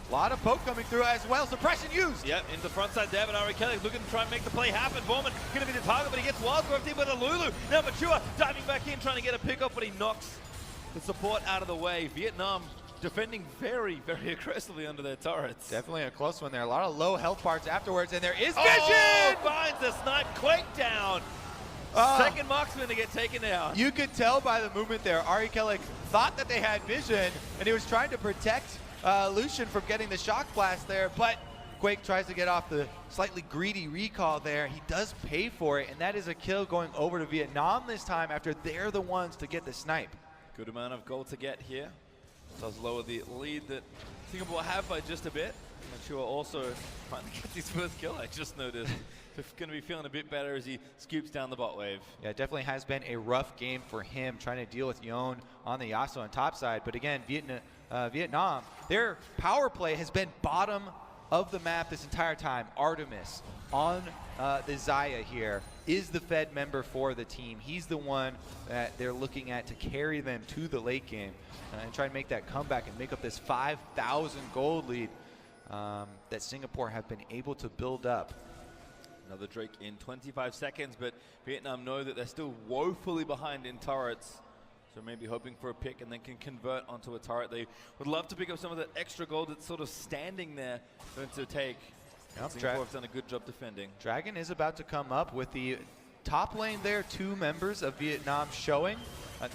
A lot of poke coming through as well. Suppression used. Yep, into the front side there, but Ari Kelly looking to try and make the play happen. Bowman going to be the target, but he gets Wildcraft in with a Lulu. Now Mature diving back in, trying to get a pick up, but he knocks the support out of the way. Vietnam defending very, very aggressively under their turrets. Definitely a close one there. A lot of low health parts afterwards, and there is vision! Oh, finds the snipe, Quake down. Second marksman to get taken out. You could tell by the movement there, Ari Kelly thought that they had vision, and he was trying to protect Lucian from getting the shock blast there, but Quake tries to get off the slightly greedy recall there. He does pay for it, and that is a kill going over to Vietnam this time after they're the ones to get the snipe. Good amount of gold to get here. Does lower the lead that Singapore have by just a bit. Mature also trying to get his first kill, I just noticed. Going to be feeling a bit better as he scoops down the bot wave. Yeah, it definitely has been a rough game for him trying to deal with Yon on the Yasuo on top side. But again, Vietnam, their power play has been bottom of the map this entire time. Artemis on the Xayah here is the Fed member for the team. He's the one that they're looking at to carry them to the late game and try and make that comeback and make up this 5,000 gold lead that Singapore have been able to build up. Another Drake in 25 seconds, but Vietnam know that they're still woefully behind in turrets. So maybe hoping for a pick and then can convert onto a turret. They would love to pick up some of that extra gold that's sort of standing there for them to take. Yep, Singapore have done a good job defending. Dragon is about to come up with the top lane there. 2 members of Vietnam showing.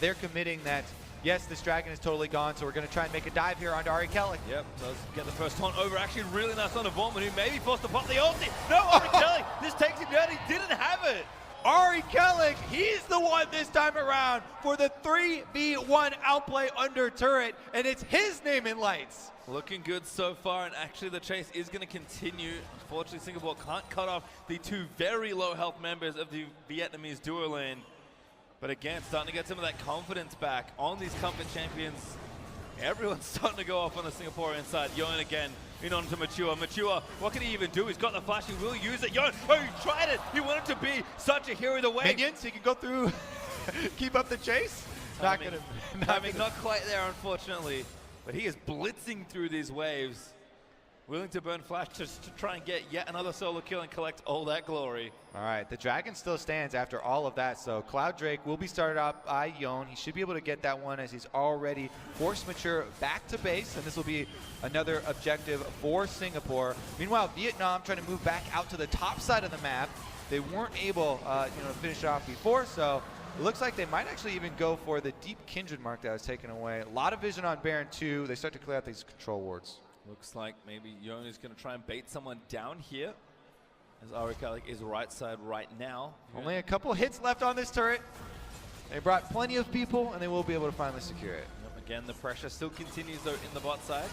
They're committing that, yes, this Dragon is totally gone, so we're going to try and make a dive here onto Ari Kelly. Yep, does get the first taunt over. Actually, really nice on a Vorman, who may be forced to pop the ulti. No, Ari Kelly, this takes him down. He didn't have it. Ari Kelly, he's the one this time around for the 3v1 outplay under turret, and it's his name in lights. Looking good so far, and actually the chase is going to continue. Unfortunately, Singapore can't cut off the 2 very low health members of the Vietnamese duo lane. But again, starting to get some of that confidence back on these comfort champions. Everyone's starting to go off on the Singaporean side. Yon again, in on to Mature. Mature, what can he even do? He's got the flash, he will use it. Yon, oh, he tried it. He wanted to be such a hero the way. Minions, he can go through, keep up the chase. Not quite there, unfortunately. But he is blitzing through these waves. Willing to burn flash just to try and get yet another solo kill and collect all that glory. All right, the Dragon still stands after all of that, so Cloud Drake will be started up by Yon. He should be able to get that one as he's already forced Mature back to base, and this will be another objective for Singapore. Meanwhile, Vietnam trying to move back out to the top side of the map. They weren't able to finish off before, so it looks like they might actually even go for the deep Kindred mark that was taken away. A lot of vision on Baron 2. They start to clear out these control wards. Looks like maybe Yon is going to try and bait someone down here, as Ari Kelly is right side right now. Only a couple hits left on this turret. They brought plenty of people, and they will be able to finally secure it. Yep, again, the pressure still continues, though, in the bot side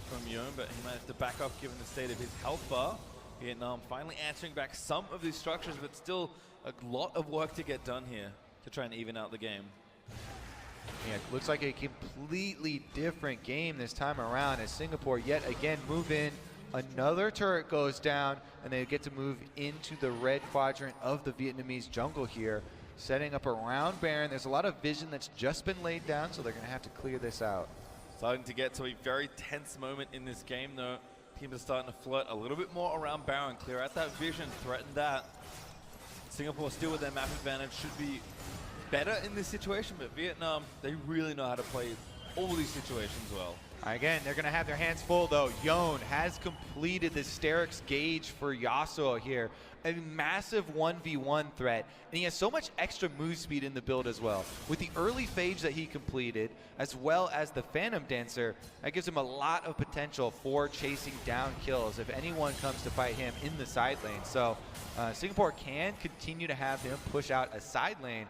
from Yon, but he might have to back off given the state of his health bar. Vietnam finally answering back some of these structures, but still a lot of work to get done here to try and even out the game. Yeah, it looks like a completely different game this time around as Singapore yet again move in. Another turret goes down, and they get to move into the red quadrant of the Vietnamese jungle here, setting up around Baron. There's a lot of vision that's just been laid down, so they're going to have to clear this out. Starting to get to a very tense moment in this game, though. Teams are starting to flirt a little bit more around Baron, clear out that vision, threaten that. Singapore still with their map advantage should be better in this situation, but Vietnam, they really know how to play all these situations well. Again, they're going to have their hands full, though. Yon has completed the Sterix gauge for Yasuo here. A massive 1v1 threat, and he has so much extra move speed in the build as well. With the early phage that he completed, as well as the Phantom Dancer, that gives him a lot of potential for chasing down kills if anyone comes to fight him in the side lane. So Singapore can continue to have him push out a side lane,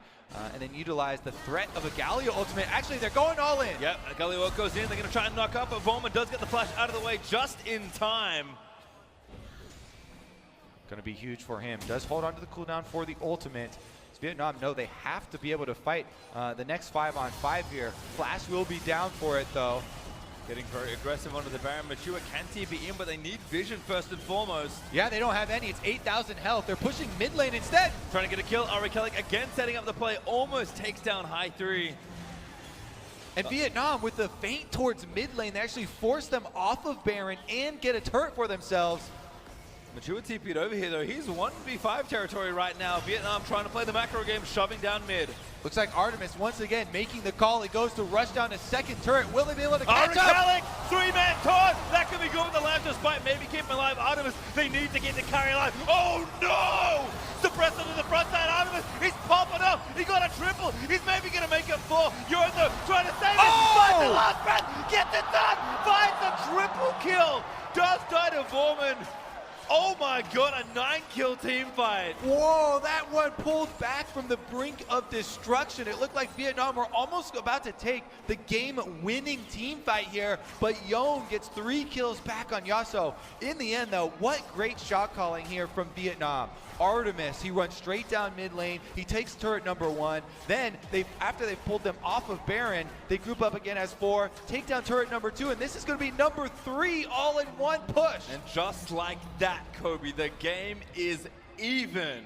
and then utilize the threat of a Galio ultimate. Actually, they're going all in. Yep, Galio goes in. They're going to try and knock up, but Vorma does get the flash out of the way just in time. Going to be huge for him. Does hold on to the cooldown for the ultimate. As Vietnam know they have to be able to fight the next 5-on-5 here. Flash will be down for it, though. Getting very aggressive onto the Baron. Mature can TP in, but they need vision first and foremost. Yeah, they don't have any. It's 8,000 health. They're pushing mid lane instead. Trying to get a kill. Ari Kellic again setting up the play. Almost takes down High 3. And Vietnam, with the feint towards mid lane, they actually force them off of Baron and get a turret for themselves. Mature TP'd over here, though. He's 1v5 territory right now. Vietnam trying to play the macro game, shoving down mid. Looks like Artemis once again making the call. He goes to rush down a second turret. Will they be able to catch Ari up? Kellic, 3-man taunt. That could be good with the lamp despite maybe keeping alive Artemis. They need to get the carry alive. Oh no! Suppressor to the front side. Artemis, he's popping up. He got a triple. He's maybe going to make it 4. Yondo trying to save it. Finds the last breath. Gets it done. Finds a triple kill. Does die to Vorman. Oh my god, a 9-kill team fight. Whoa, that one pulled back from the brink of destruction. It looked like Vietnam were almost about to take the game-winning team fight here, but Yon gets 3 kills back on Yasuo. In the end, though, what great shot calling here from Vietnam. Artemis, he runs straight down mid lane. He takes turret number 1. Then, after they've pulled them off of Baron, they group up again as 4, take down turret number 2, and this is going to be number 3 all in one push. And just like that, Kobe, the game is even.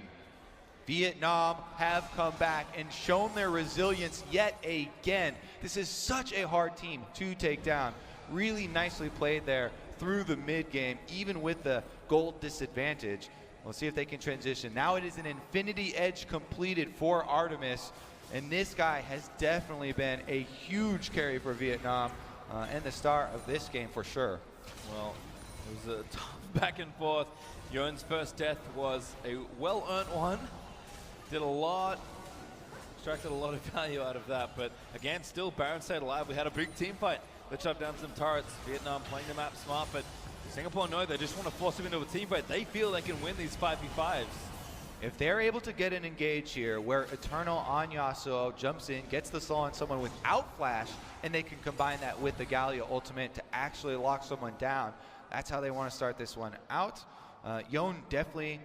Vietnam have come back and shown their resilience yet again. This is such a hard team to take down. Really nicely played there through the mid game, even with the gold disadvantage. We'll see if they can transition. Now it is an Infinity Edge completed for Artemis, and this guy has definitely been a huge carry for Vietnam and the star of this game for sure. Well, it was a tough back and forth. Yon's first death was a well-earned one. Did a lot, extracted a lot of value out of that, but again, still Baron stayed alive. We had a big team fight. Let's shove down some turrets. Vietnam playing the map smart, but Singapore know they just want to force him into a team fight. They feel they can win these 5v5s. If they're able to get an engage here where Eternal on Yasuo jumps in, gets the slow on someone without flash, and they can combine that with the Galio ultimate to actually lock someone down, that's how they want to start this one out. Yon definitely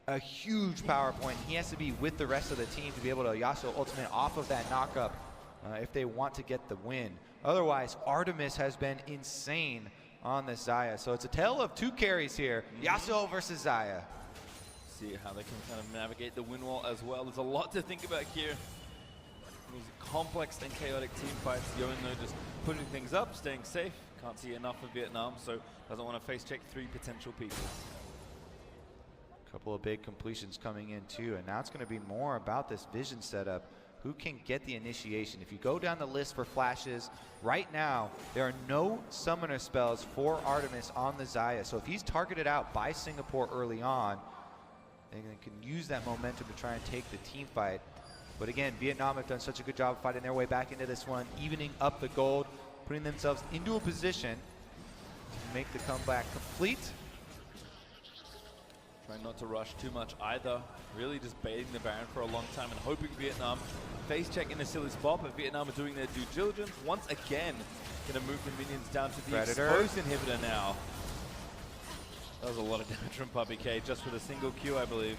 a huge power point. He has to be with the rest of the team to be able to Yasuo ultimate off of that knockup if they want to get the win. Otherwise, Artemis has been insane on this Xayah. So it's a tale of 2 carries here. Yasuo versus Xayah. See how they can kind of navigate the win wall as well. There's a lot to think about here. These complex and chaotic team fights. Yon though just putting things up, staying safe. Can't see enough of Vietnam, so doesn't want to face check 3 potential people. Couple of big completions coming in too, and now it's going to be more about this vision setup. Who can get the initiation? If you go down the list for flashes, right now, there are no summoner spells for Artemis on the Xayah. So if he's targeted out by Singapore early on, they can use that momentum to try and take the team fight. But again, Vietnam have done such a good job of fighting their way back into this one, evening up the gold, putting themselves into a position to make the comeback complete. Trying not to rush too much either. Really just baiting the Baron for a long time and hoping Vietnam face check in a silly spot, but Vietnam are doing their due diligence. Once again, gonna move the minions down to the Predator. exposed inhibitor now. That was a lot of damage from Puppy K just with a single Q, I believe.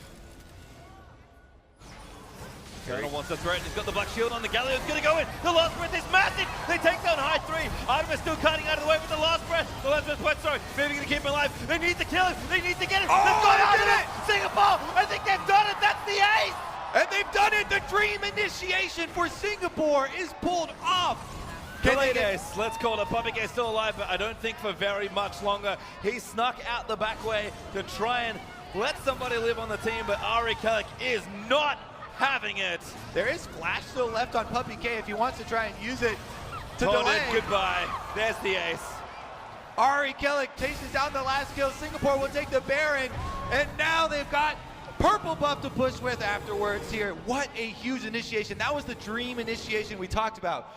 Eternal wants to threaten. He's got the black shield on. The Galleon's going to go in. The last breath is massive. They take down High 3. Artemis still cutting out of the way with the last breath. The last breath, sorry. Maybe going to keep him alive. They need to kill him. They need to get him. They've got it. Singapore, I think they've done it. That's the ace. And they've done it. The dream initiation for Singapore is pulled off. Delayed ace, let's call it. Puppy K still alive, but I don't think for very much longer. He snuck out the back way to try and let somebody live on the team, but Ari Kellick is not having it. There is flash still left on Puppy K if he wants to try and use it to Told delay. it goodbye. There's the ace. Ari Kellick chases down the last kill. Singapore will take the Baron, and now they've got purple buff to push with afterwards here. What a huge initiation. That was the dream initiation we talked about.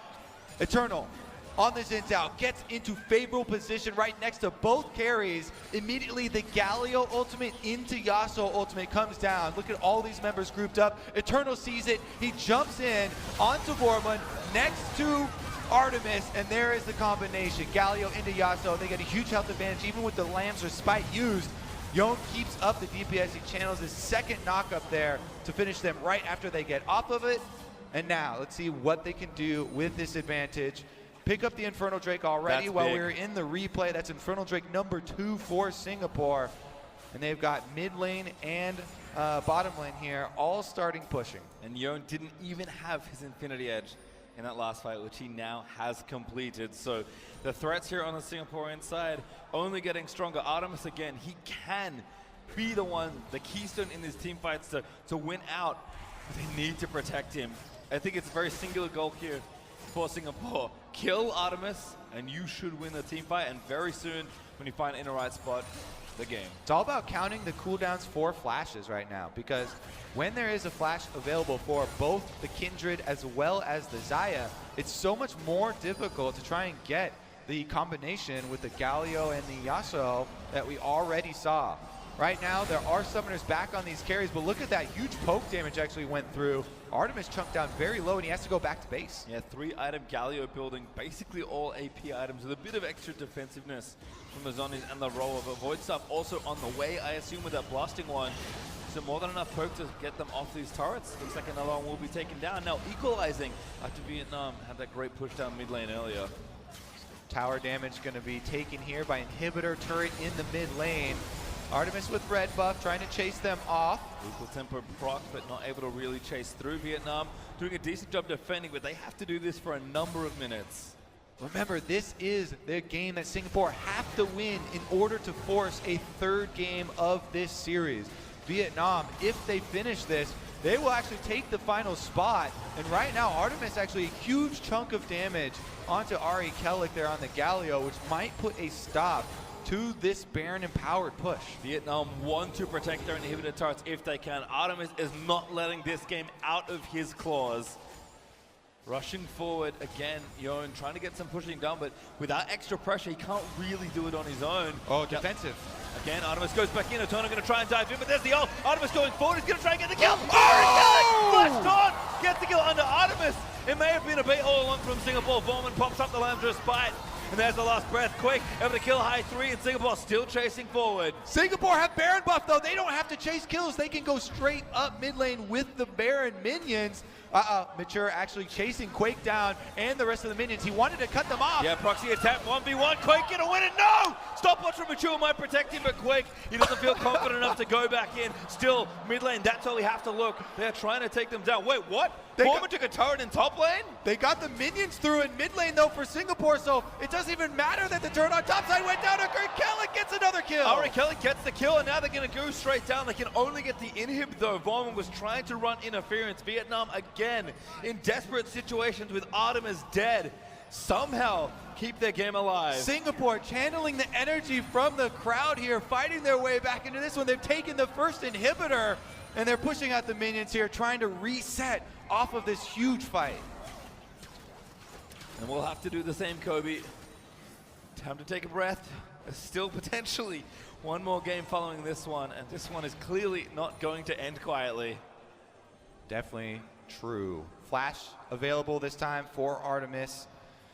Eternal on the Xin Zhao gets into favorable position right next to both carries. Immediately the Galio ultimate into Yasuo ultimate comes down. Look at all these members grouped up. Eternal sees it. He jumps in onto Vormund next to Artemis, and there is the combination. Galio into Yasuo. They get a huge health advantage even with the Lamb's Respite used. Yone keeps up the DPS. He channels his second knock up there to finish them right after they get off of it. And now let's see what they can do with this advantage. Pick up the Infernal Drake already That's while big. we're in the replay. That's Infernal Drake number 2 for Singapore. And they've got mid lane and bottom lane here all starting pushing. And Yone didn't even have his Infinity Edge in that last fight, which he now has completed. So the threats here on the Singaporean side only getting stronger. Artemis again, he can be the one, the keystone in these team fights to win out. They need to protect him. I think it's a very singular goal here for Singapore. Kill Artemis and you should win the team fight, and very soon when you find in the right spot, the game. It's all about counting the cooldowns for flashes right now, because when there is a flash available for both the Kindred as well as the Xayah, it's so much more difficult to try and get the combination with the Galio and the Yasuo that we already saw. Right now, there are summoners back on these carries, but look at that huge poke damage actually went through. Artemis chunked down very low, and he has to go back to base. Yeah, 3-item Galio building, basically all AP items with a bit of extra defensiveness from the Zonies and the roll of Void Staff also on the way, I assume, with that blasting one. So more than enough poke to get them off these turrets. Looks like another one will be taken down. Now equalizing after Vietnam had that great push down mid lane earlier. Tower damage going to be taken here by Inhibitor turret in the mid lane. Artemis with red buff trying to chase them off. Equal tempo proc, but not able to really chase through. Vietnam doing a decent job defending, but they have to do this for a number of minutes. Remember, this is the game that Singapore have to win in order to force a third game of this series. Vietnam, if they finish this, they will actually take the final spot. And right now, Artemis actually a huge chunk of damage onto Ari Kellick there on the Galio, which might put a stop to this Baron empowered push. Vietnam want to protect their inhibitor turrets if they can. Artemis is not letting this game out of his claws. Rushing forward again, Yone trying to get some pushing done, but without extra pressure, he can't really do it on his own. Oh, defensive. Again, Artemis goes back in. Eternal going to try and dive in, but there's the ult. Artemis going forward. He's going to try and get the kill. Flashed on! Gets the kill under Artemis. It may have been a bait all along from Singapore. Vormund pops up the Lamb's Respite. And there's the last breath. Quake able to kill high 3, and Singapore still chasing forward. Singapore have Baron buff though. They don't have to chase kills. They can go straight up mid lane with the Baron minions. Mature actually chasing Quake down and the rest of the minions. He wanted to cut them off. Yeah, proxy attack 1v1. Quake gonna win it. No! Stopwatch from Mature might protect him, but Quake, he doesn't feel confident enough to go back in. Still mid lane, that's how we have to look. They're trying to take them down. Wait, what? Vormund took a turret in top lane? They got the minions through in mid lane though for Singapore, so it doesn't even matter that the turret on top side went down. Ari Kellick gets another kill. Ari Kellick gets the kill, and now they're gonna go straight down. They can only get the inhib though. Vormund was trying to run interference. Vietnam again in desperate situations with Artemis dead. Somehow keep their game alive. Singapore channeling the energy from the crowd here, fighting their way back into this one. They've taken the first inhibitor, and they're pushing out the minions here, trying to reset off of this huge fight. And we'll have to do the same, Kobe. Time to take a breath. There's still potentially one more game following this one, and this one is clearly not going to end quietly. Definitely true. Flash available this time for Artemis.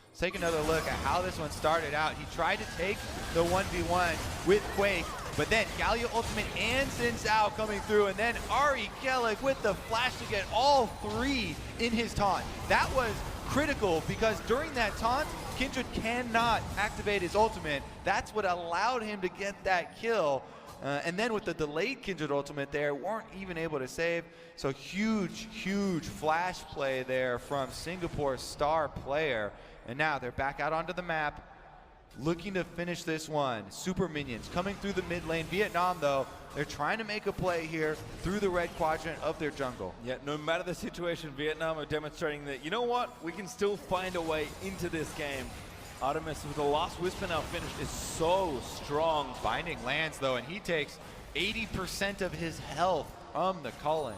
Let's take another look at how this one started out. He tried to take the 1v1 with Quake, but then Galio Ultimate and Xin Zhao coming through, and then Ari Kellick with the flash to get all 3 in his taunt. That was critical because during that taunt, Kindred cannot activate his ultimate. That's what allowed him to get that kill. And then with the delayed Kindred ultimate there, weren't even able to save. So huge, huge flash play there from Singapore's star player. And now they're back out onto the map, looking to finish this one. Super minions coming through the mid lane. Vietnam, though, they're trying to make a play here through the red quadrant of their jungle. Yeah, no matter the situation, Vietnam are demonstrating that, you know what, we can still find a way into this game. Artemis with the last Whisper now finished is so strong. Binding lands, though, and he takes 80% of his health from the culling.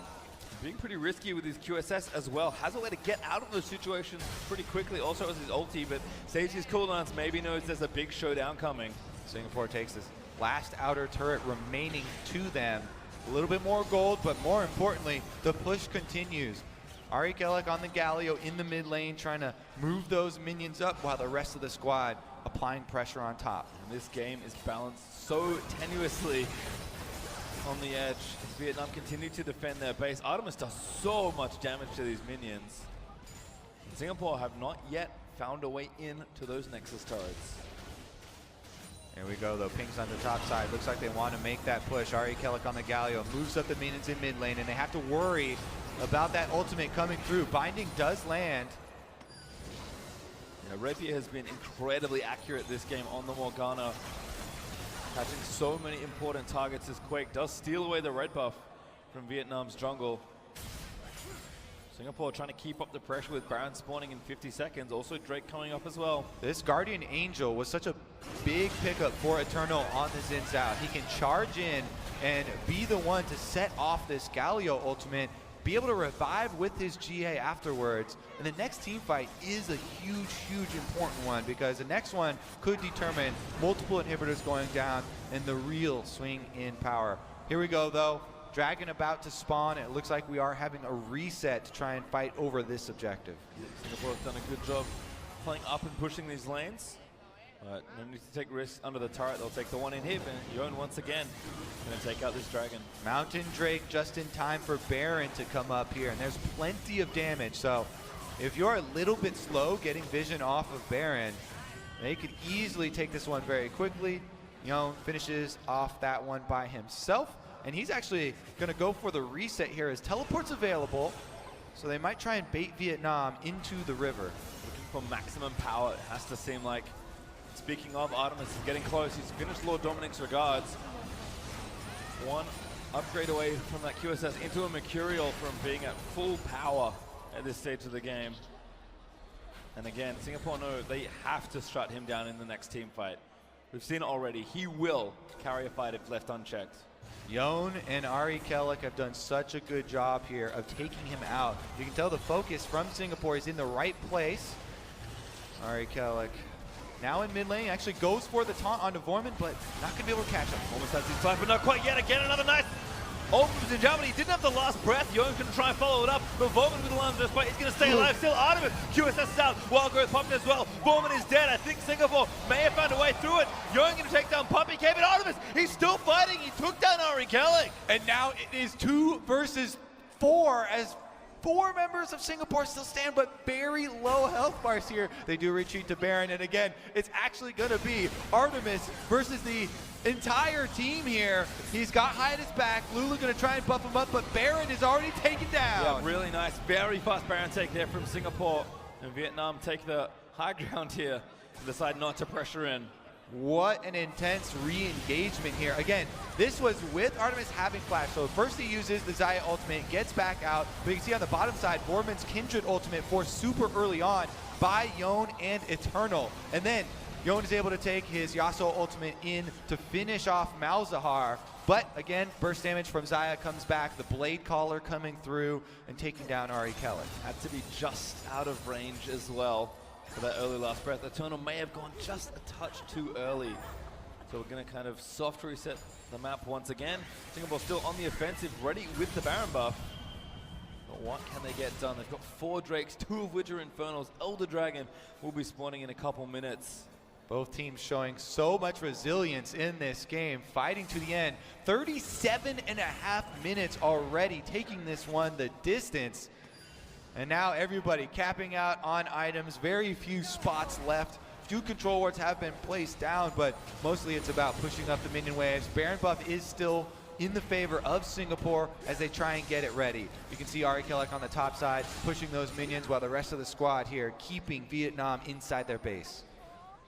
Being pretty risky with his QSS as well. Has a way to get out of those situations pretty quickly. Also has his ulti, but saves his cooldowns. Maybe knows there's a big showdown coming. Singapore takes this last outer turret remaining to them. A little bit more gold, but more importantly, the push continues. Ari Kellic on the Galio in the mid lane, trying to move those minions up while the rest of the squad applying pressure on top. And this game is balanced so tenuously on the edge. Vietnam continue to defend their base. Artemis does so much damage to these minions. Singapore have not yet found a way in to those Nexus turrets. Here we go, though. Ping's on the top side. Looks like they want to make that push. Ari Kellic on the Galio moves up the minions in mid lane, and they have to worry about that ultimate coming through. Binding does land. Yeah, Rapier has been incredibly accurate this game on the Morgana, catching so many important targets as Quake does steal away the red buff from Vietnam's jungle. Singapore trying to keep up the pressure with Baron spawning in 50 seconds. Also Drake coming up as well. This Guardian Angel was such a big pickup for Eternal on the Xin Zhao. He can charge in and be the one to set off this Galio ultimate, be able to revive with his GA afterwards. And the next team fight is a huge, huge important one, because the next one could determine multiple inhibitors going down and the real swing in power. Here we go, though. Dragon about to spawn. It looks like we are having a reset to try and fight over this objective. Singapore have done a good job playing up and pushing these lanes. But no need to take risks under the turret. They'll take the one inhib, and Yon once again going to take out this dragon. Mountain Drake just in time for Baron to come up here, and there's plenty of damage. So if you're a little bit slow getting vision off of Baron, they could easily take this one very quickly. Yon finishes off that one by himself, and he's actually going to go for the reset here as teleport's available. So they might try and bait Vietnam into the river. Looking for maximum power, it has to seem like. Speaking of, Artemis is getting close. He's finished Lord Dominic's regards. One upgrade away from that QSS into a Mercurial from being at full power at this stage of the game. And again, Singapore know they have to shut him down in the next team fight. We've seen it already. He will carry a fight if left unchecked. Yon and Ari Kellic have done such a good job here of taking him out. You can tell the focus from Singapore is in the right place. Ari Kellic now in mid lane, actually goes for the taunt onto Vorman, but not going to be able to catch him. Almost has his fight, but not quite yet. Again, another nice ult from Xin Zhao, but he didn't have the last breath. Yon can try and follow it up, but Vorman with the line of this fight is going to stay alive. Still Artemis, QSS is out, Wild Growth popped as well. Vorman is dead. I think Singapore may have found a way through it. Yon going to take down Puppy K, but Artemis, he's still fighting. He took down Ari Kellic. And now it is 2 versus 4 as 4 members of Singapore still stand, but very low health bars here. They do retreat to Baron, and again, it's actually going to be Artemis versus the entire team here. He's got high at his back. Lulu going to try and buff him up, but Baron is already taken down. Yeah, really nice, very fast Baron take there from Singapore. And Vietnam take the high ground here and decide not to pressure in. What an intense re-engagement here. Again, this was with Artemis having flash. So first he uses the Xayah ultimate, gets back out. But you can see on the bottom side, Vorman's Kindred ultimate forced super early on by Yon and Eternal. And then Yon is able to take his Yasuo ultimate in to finish off Malzahar. But again, burst damage from Xayah comes back. The Blade Caller coming through and taking down Ari Kellic. Had to be just out of range as well for that early last breath. Eternal may have gone just a touch too early. So we're going to kind of soft reset the map once again. Singapore still on the offensive, ready with the Baron buff. But what can they get done? They've got 4 Drakes, 2 of which are Infernals. Elder Dragon will be spawning in a couple minutes. Both teams showing so much resilience in this game, fighting to the end. 37.5 minutes already, taking this one the distance. And now everybody capping out on items. Very few spots left few control wards have been placed down, but mostly it's about pushing up the minion waves. Baron buff is still in the favor of Singapore as they try and get it ready. You can see Ari Kellek on the top side pushing those minions while the rest of the squad here keeping Vietnam inside their base.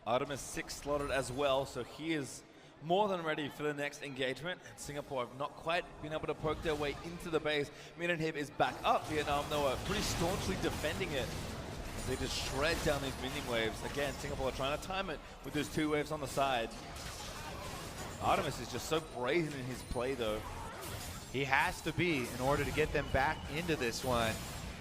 Artemis 6 slotted as well, so he is more than ready for the next engagement. Singapore have not quite been able to poke their way into the base. Min and Hib is back up. Vietnam, though, are pretty staunchly defending it. They just shred down these minion waves. Again, Singapore are trying to time it with those 2 waves on the side. Artemis is just so brazen in his play, though. He has to be in order to get them back into this one,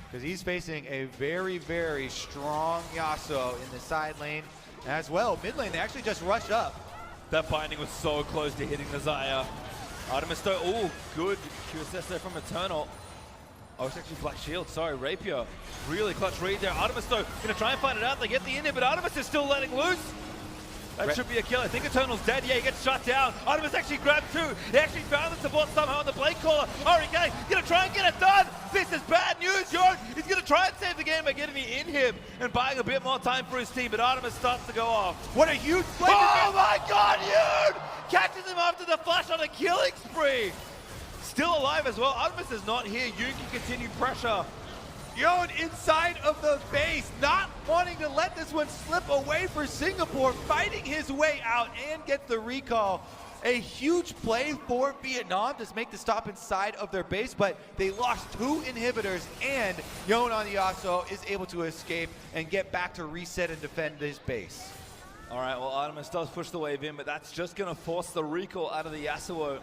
because he's facing a very, very strong Yasuo in the side lane as well. Mid lane, they actually just rush up. That binding was so close to hitting the Xayah. Artemis, though, oh, good QSS there from Eternal. Oh, it's actually Black Shield, sorry, Rapier. Really clutch read there. Artemis, though, gonna try and find it out. They get the inhib, but Artemis is still letting loose. That should be a kill. I think Eternal's dead. Yeah, he gets shut down. Artemis actually grabbed 2. He actually found the support somehow on the Blade Caller. Ari Kellek gonna try and get it done. This is bad news, Yon. He's gonna try and save the game by getting the inhib and buying a bit more time for his team, but Artemis starts to go off. What a huge play! Oh my God, Yon! Catches him after the flash on a killing spree. Still alive as well. Artemis is not here. Yoon can continue pressure. Yon inside of the base, not wanting to let this one slip away for Singapore, fighting his way out and get the recall. A huge play for Vietnam to make the stop inside of their base, but they lost 2 inhibitors, and Yon on the Yasuo is able to escape and get back to reset and defend his base. All right, well, Artemis does push the wave in, but that's just going to force the recall out of the Yasuo.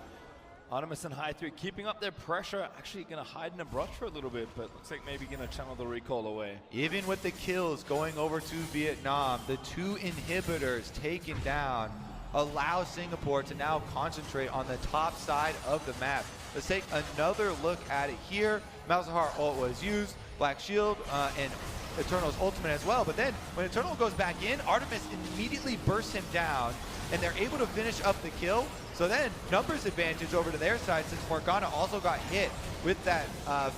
Artemis and High 3 keeping up their pressure, actually going to hide in a brush for a little bit, but looks like maybe going to channel the recall away. Even with the kills going over to Vietnam, the 2 inhibitors taken down allow Singapore to now concentrate on the top side of the map. Let's take another look at it here. Malzahar ult was used, Black Shield, and Eternal's ultimate as well, but then when Eternal goes back in, Artemis immediately bursts him down, and they're able to finish up the kill. So then numbers advantage over to their side, since Morgana also got hit with that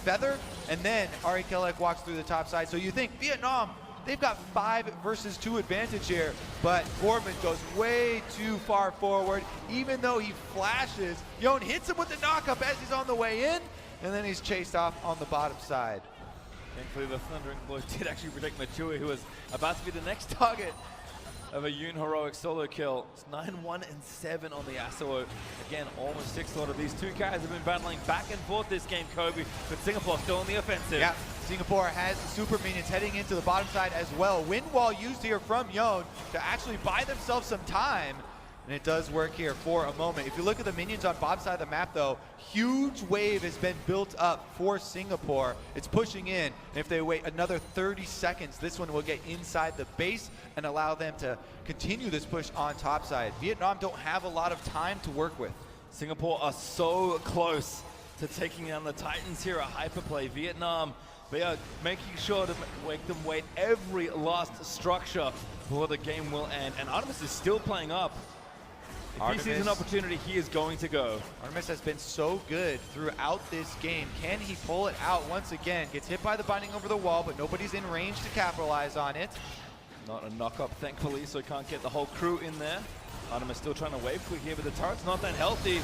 feather, and then Ari Kellek walks through the top side. So you think Vietnam, they've got 5 versus 2 advantage here, but Boardman goes way too far forward. Even though he flashes, Yon hits him with the knockup as he's on the way in, and then he's chased off on the bottom side. Thankfully, the Thundering Blow did actually protect Matsui, who was about to be the next target of a Yoon heroic solo kill. It's 9-1 and 7 on the Yasuo. Again, almost 6 slaughter. These 2 guys have been battling back and forth this game, Kobe, but Singapore still on the offensive. Yeah, Singapore has super minions heading into the bottom side as well. Wind wall used here from Yon to actually buy themselves some time, and it does work here for a moment. If you look at the minions on bottom side of the map, though, huge wave has been built up for Singapore. It's pushing in, and if they wait another 30 seconds, this one will get inside the base and allow them to continue this push on top side. Vietnam don't have a lot of time to work with. Singapore are so close to taking down the Titans here at Hyperplay. Vietnam, they are making sure to make them wait every last structure before the game will end, and Artemis is still playing up. If he sees an opportunity, he is going to go. Artemis has been so good throughout this game. Can he pull it out once again? Gets hit by the binding over the wall, but nobody's in range to capitalize on it. Not a knock-up, thankfully, so he can't get the whole crew in there. Artemis still trying to wave quick here, but the turret's not that healthy.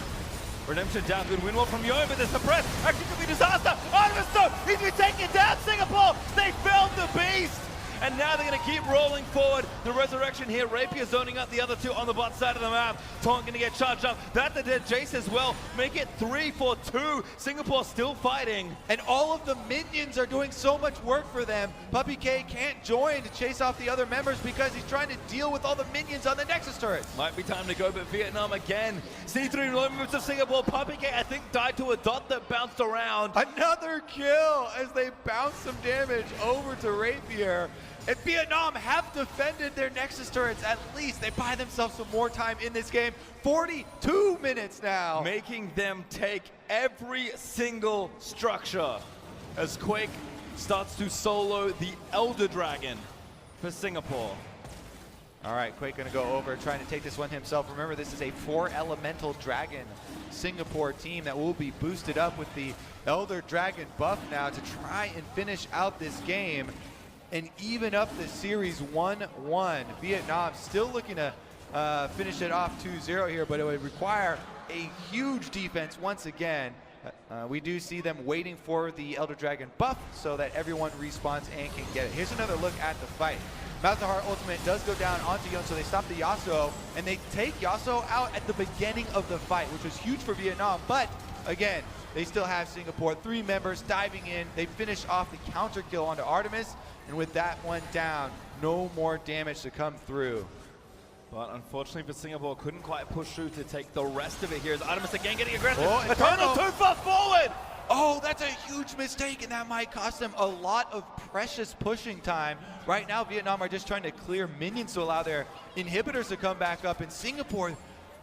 Redemption down, good win wall from Yo, but the suppress actually could be disaster. Artemis, though, he's been taking down Singapore. They found the beast. And now they're going to keep rolling forward. The resurrection here. Rapier zoning up the other 2 on the bot side of the map. Taunt going to get charged up. That's the dead Jace as well. Make it 3-4-2. Singapore still fighting. And all of the minions are doing so much work for them. Puppy K can't join to chase off the other members because he's trying to deal with all the minions on the Nexus turret. Might be time to go, but Vietnam again. C3 moments of Singapore. Puppy K, I think, died to a dot that bounced around. Another kill as they bounce some damage over to Rapier. And Vietnam have defended their Nexus turrets at least. They buy themselves some more time in this game. 42 minutes now. Making them take every single structure as Quake starts to solo the Elder Dragon for Singapore. All right, Quake gonna go over trying to take this one himself. Remember, this is a 4 elemental dragon Singapore team that will be boosted up with the Elder Dragon buff now to try and finish out this game. and even up the series 1-1. Vietnam still looking to finish it off 2-0 here, but it would require a huge defense once again. We do see them waiting for the Elder Dragon buff so that everyone respawns and can get it. Here's another look at the fight. Malzahar ultimate does go down onto Yon, so they stop the Yasuo, and they take Yasuo out at the beginning of the fight, which was huge for Vietnam. But again, they still have Singapore, 3 members diving in. They finish off the counter kill onto Artemis, and with that one down, no more damage to come through. But unfortunately for Singapore, couldn't quite push through to take the rest of it. Here's Artemis again getting aggressive. Oh, Eternal too far forward! Oh, that's a huge mistake, and that might cost them a lot of precious pushing time. Right now, Vietnam are just trying to clear minions to allow their inhibitors to come back up. In Singapore,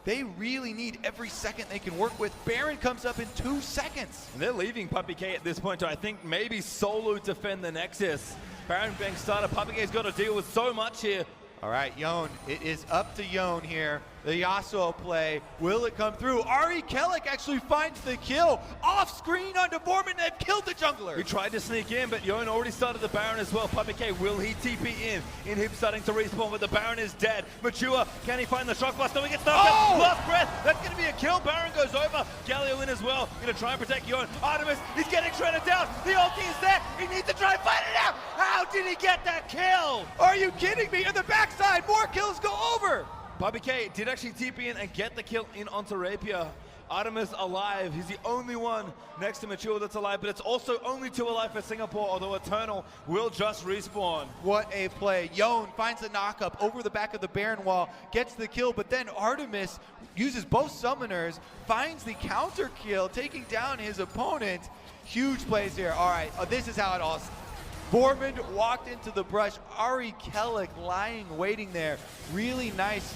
they really need every second they can work with. Baron comes up in 2 seconds. And they're leaving Puppy K at this point to, I think, maybe solo defend the Nexus. Baron being started, Puppy K's got to deal with so much here. All right, Yon, it is up to Yon here. The Yasuo play, will it come through? Ari Kellic actually finds the kill. Off screen onto Vorman, they've killed the jungler. He tried to sneak in, but Yon already started the Baron as well. Puppy K, will he TP in? In him starting to respawn, but the Baron is dead. Mature, can he find the shock blast? No, he gets knocked out. Last breath, that's gonna be a kill. Baron goes over. Galio in as well, gonna try and protect Yon. Artemis, he's getting shredded down. The ulti is there. He needs to try and fight it out. How did he get that kill? Are you kidding me? On the backside, more kills go over. Puppy K did actually TP in and get the kill in onto Rapier. Artemis alive. He's the only one next to Mature that's alive, but it's also only 2 alive for Singapore, although Eternal will just respawn. What a play. Yon finds the knock-up over the back of the Baron wall, gets the kill, but then Artemis uses both summoners, finds the counter kill, taking down his opponent. Huge plays here. All right, this is how it all starts. Vormund walked into the brush. Ari Kellic lying, waiting there. Really nice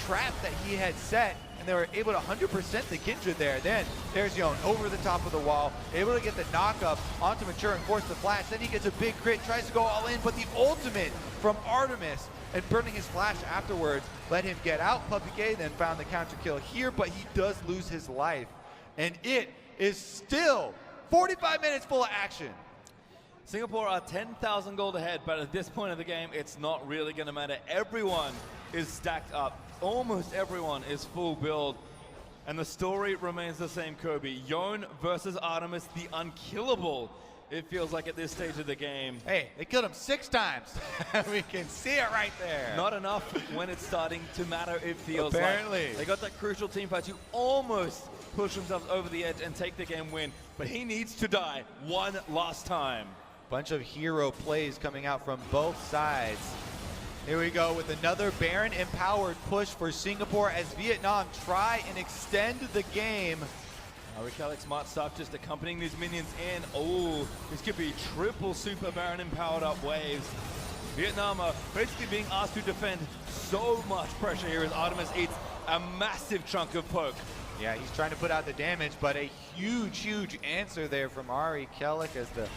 trap that he had set, and they were able to 100% the Kindred there. Then there's Yon over the top of the wall, able to get the knock-up onto Mature and force the flash. Then he gets a big crit, tries to go all in, but the ultimate from Artemis and burning his flash afterwards let him get out. Puppy K then found the counter kill here, but he does lose his life. And it is still 45 minutes full of action. Singapore are 10,000 gold ahead, but at this point of the game, it's not really going to matter. Everyone is stacked up. Almost everyone is full build. And the story remains the same, Kobe. Yon versus Artemis, the unkillable, it feels like at this stage of the game. Hey, they killed him 6 times. We can see it right there. Not enough when it's starting to matter, it feels Apparently. like. They got that crucial team fight to almost push themselves over the edge and take the game win. But he needs to die one last time. Bunch of hero plays coming out from both sides. Here we go with another Baron empowered push for Singapore as Vietnam try and extend the game. Ari Kellic smart stuff, just accompanying these minions in. Oh, this could be triple super Baron empowered up waves. Vietnam are basically being asked to defend so much pressure here as Artemis eats a massive chunk of poke. Yeah, he's trying to put out the damage, but a huge answer there from Ari Kellic as the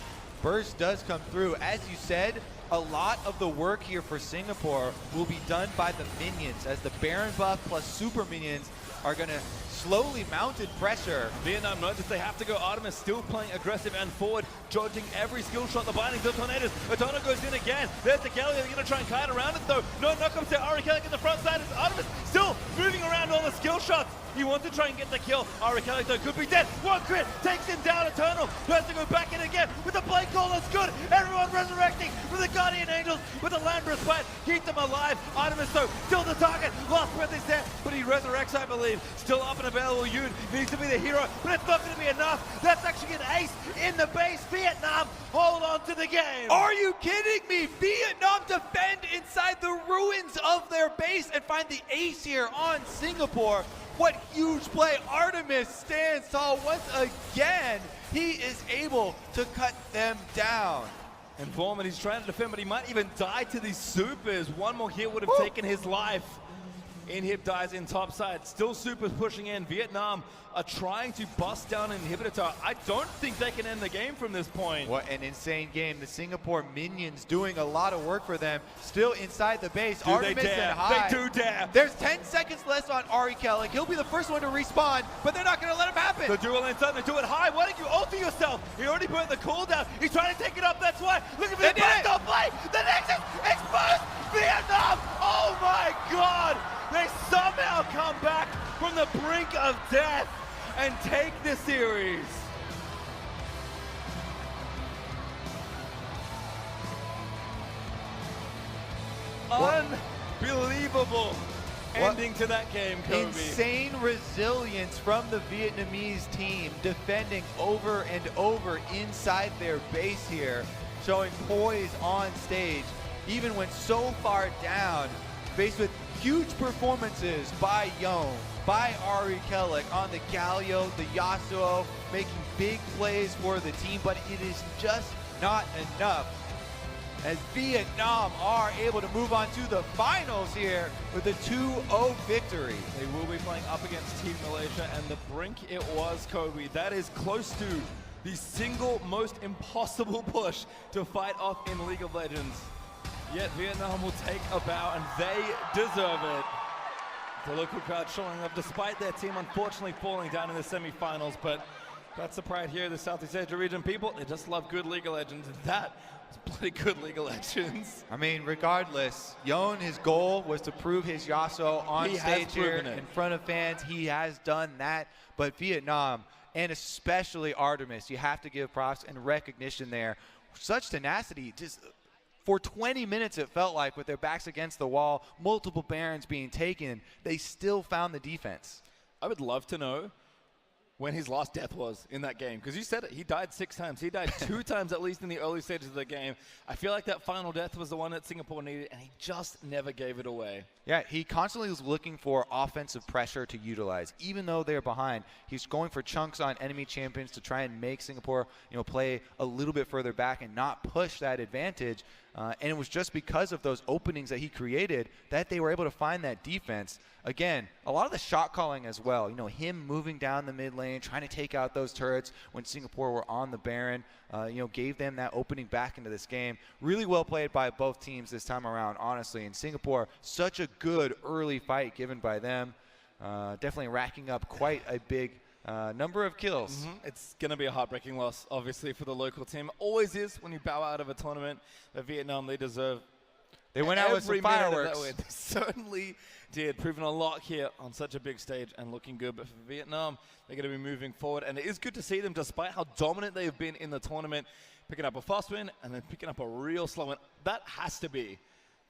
burst does come through. As you said, a lot of the work here for Singapore will be done by the minions, as the Baron buff plus super minions are going to slowly mounted pressure. Vietnam notice they have to go. Artemis still playing aggressive and forward, dodging every skill shot. The binding to tornadoes. Eternal goes in again. There's the Galio. They're going to try and kite around it though. No knock-ups to Ari Kellic in the front side. It's Artemis still moving around all the skill shots. He wants to try and get the kill. Ari Kellic though could be dead. One crit takes him down. Eternal has to go back in again with the play call. That's good. Everyone resurrecting with the Guardian Angels with the Landbreath fight. Keep them alive. Artemis though still the target. Last breath is there, but he resurrects, I believe. Still up and available. Yoon needs to be the hero, but it's not going to be enough. That's actually an ace in the base. Vietnam hold on to the game. Are you kidding me? Vietnam defend inside the ruins of their base and find the ace here on Singapore. What huge play. Artemis stands tall once again. He is able to cut them down. And Vorman, he's trying to defend, but he might even die to these supers. One more hit would have taken his life. Inhib dies in top side. Still supers pushing in. Vietnam are trying to bust down an inhibitor tower. I don't think they can end the game from this point. What an insane game. The Singapore minions doing a lot of work for them. Still inside the base. Do Artemis they dare? and High. They do dare. There's 10 seconds left on Ari Kellic. He'll be the first one to respawn, but they're not going to let him happen. The duel inside, they do it High. Why did you alter yourself? He already put the cooldown. He's trying to take it up, that's why. Look at this blast off play. and take the series. Unbelievable ending to that game, Kobe. Insane resilience from the Vietnamese team, defending over and over inside their base here, showing poise on stage, even when so far down, faced with huge performances by Yon, by Ari Kellick on the Galio, the Yasuo, making big plays for the team, but it is just not enough, as Vietnam are able to move on to the finals here with a 2-0 victory. They will be playing up against Team Malaysia, and the brink it was, Kobe. That is close to the single most impossible push to fight off in League of Legends. Yet Vietnam will take a bow, and they deserve it. The local crowd showing up despite their team unfortunately falling down in the semi-finals, but that's the pride here in the Southeast Asia region. People, they just love good League of Legends, and that was pretty good League of Legends. I mean, regardless, Yon, his goal was to prove his Yasuo on stage here in front of fans. He has done that, but Vietnam, and especially Artemis, you have to give props and recognition there. Such tenacity, just for 20 minutes it felt like, with their backs against the wall, multiple Barons being taken, they still found the defense. I would love to know when his last death was in that game, because you said it, he died 6 times. He died 2 times at least in the early stages of the game. I feel like that final death was the one that Singapore needed, and he just never gave it away. Yeah, he constantly was looking for offensive pressure to utilize. Even though they're behind, he's going for chunks on enemy champions to try and make Singapore, play a little bit further back and not push that advantage. And it was just because of those openings that he created that they were able to find that defense. Again, a lot of the shot calling as well. Him moving down the mid lane, trying to take out those turrets when Singapore were on the Baron, gave them that opening back into this game. Really well played by both teams this time around, honestly. And Singapore, such a good early fight given by them. Definitely racking up quite a big number of kills. It's going to be a heartbreaking loss, obviously, for the local team. Always is when you bow out of a tournament. But Vietnam, they deserve. They went out with some fireworks. They certainly did, proving a lot here on such a big stage and looking good. But for Vietnam, they're going to be moving forward. And it is good to see them, despite how dominant they've been in the tournament, picking up a fast win and then picking up a real slow win. That has to be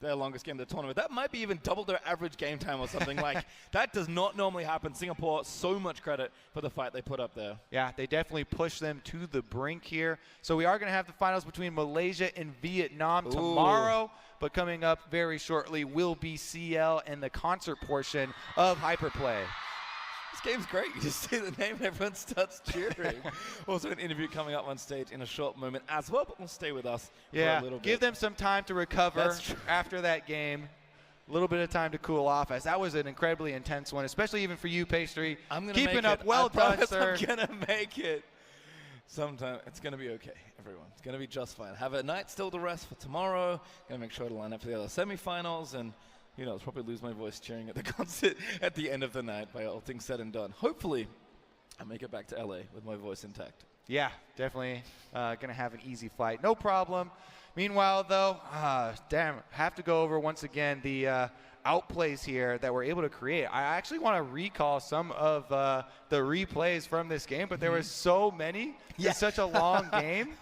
their longest game of the tournament. That might be even double their average game time or something. Like, that does not normally happen. Singapore, so much credit for the fight they put up there. Yeah, they definitely pushed them to the brink here. So we are going to have the finals between Malaysia and Vietnam tomorrow. But coming up very shortly will be CL and the concert portion of Hyperplay. This game's great. You just say the name and everyone starts cheering. Also an interview coming up on stage in a short moment as well, but we'll stay with us for a little bit. Give them some time to recover after that game. A little bit of time to cool off, as that was an incredibly intense one, especially even for you, Pastry. I'm gonna keeping make up. it. Well I done, sir. I'm gonna make it. Sometime it's gonna be okay, everyone. It's gonna be just fine. Have a night still to rest for tomorrow. Gonna make sure to line up for the other semifinals, and I'll probably lose my voice cheering at the concert at the end of the night by all things said and done. Hopefully, I make it back to LA with my voice intact. Yeah, definitely gonna have an easy flight, no problem. Meanwhile, though, have to go over once again the outplays here that we're able to create. I actually want to recall some of the replays from this game, but there were so many in such a long game.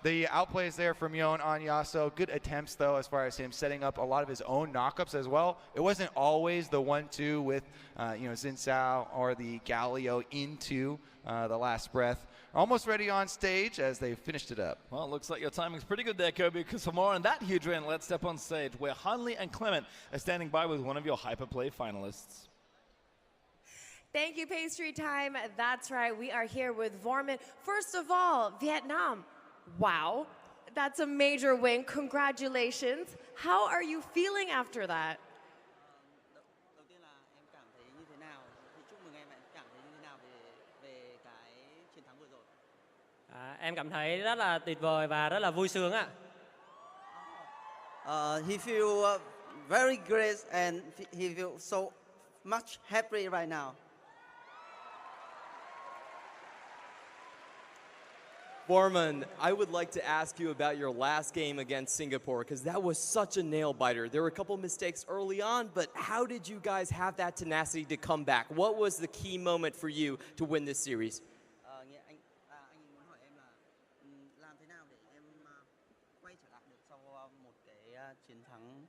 The outplays there from Yon on Yasuo. Good attempts, though, as far as him setting up a lot of his own knockups as well. It wasn't always the 1-2 with, Xin Sao or the Galio into the last breath. Almost ready on stage as they finished it up. Well, it looks like your timing's pretty good there, Kobe, because for more on that huge win, let's step on stage where Hanley and Clement are standing by with one of your Hyperplay finalists. Thank you, Pastry Time. That's right, we are here with Vorman. First of all, Vietnam, wow, that's a major win. Congratulations. How are you feeling after that? Em cảm thấy rất là tuyệt vời và rất là vui sướng ạ. He feels very great and he feels so much happy right now. Foreman, I would like to ask you about your last game against Singapore because that was such a nail biter. There were a couple of mistakes early on, but how did you guys have that tenacity to come back? What was the key moment for you to win this series? Anh muốn hỏi em là làm thế nào để em quay trở lại được sau một cái chiến thắng.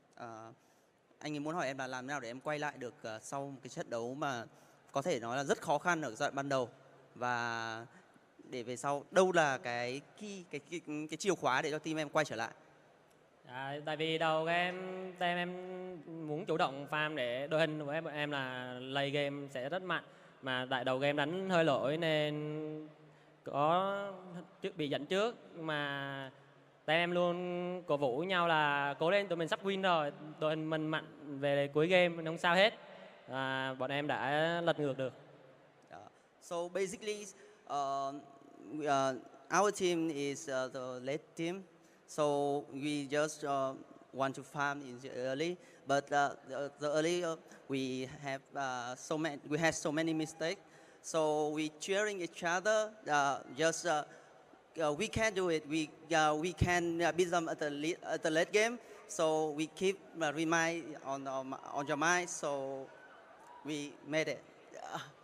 Anh ấy muốn hỏi em là làm thế nào để em quay lại được sau một cái trận đấu mà có thể nói là rất khó khăn ở giai đoạn ban đầu, và để về sau đâu là cái chìa khóa để cho team em quay trở lại. Tại vì đầu game team em muốn chủ động farm để đội hình của em là late game sẽ rất mạnh, mà tại đầu game đánh hơi lỗi nên có bị dẫn trước, mà team em luôn cổ vũ nhau là cố lên, tụi mình sắp win rồi, đội hình mình mạnh về cuối game không sao hết, và bọn em đã lật ngược được. So basically, our team is the late team, so we just want to farm in the early, but the early we had so many mistakes, so we cheering each other. We can do it. We can beat them at the late game. So we keep remind on your mind. So we made it.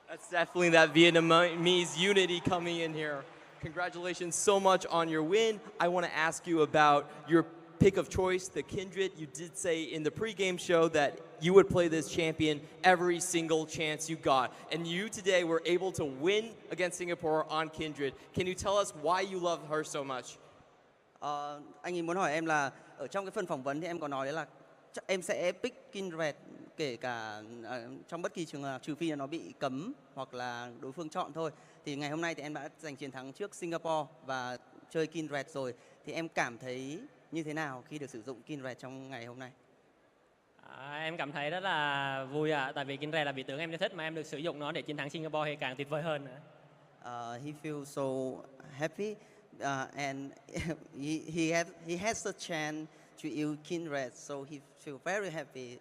That's definitely that Vietnamese unity coming in here. Congratulations so much on your win. I want to ask you about your pick of choice, the Kindred. You did say in the pregame show that you would play this champion every single chance you got. And you today were able to win against Singapore on Kindred. Can you tell us why you love her so much? Anh ấy muốn hỏi em là ở trong cái phần phỏng vấn thì em có nói là em sẽ pick Kindred kể cả trong bất kỳ trường hợp trừ phi là nó bị cấm hoặc là đối phương chọn thôi. Thì ngày hôm nay thì em đã giành chiến thắng trước Singapore và chơi Kindred rồi. Thì em cảm thấy như thế nào khi được sử dụng Kindred trong ngày hôm nay? Em cảm thấy rất là vui tại vì Kindred là vị tướng em yêu thích, mà em được sử dụng nó để chiến thắng Singapore thì càng tuyệt vời hơn nữa. He feels so happy and he has a chance to use Kindred, so he feels very happy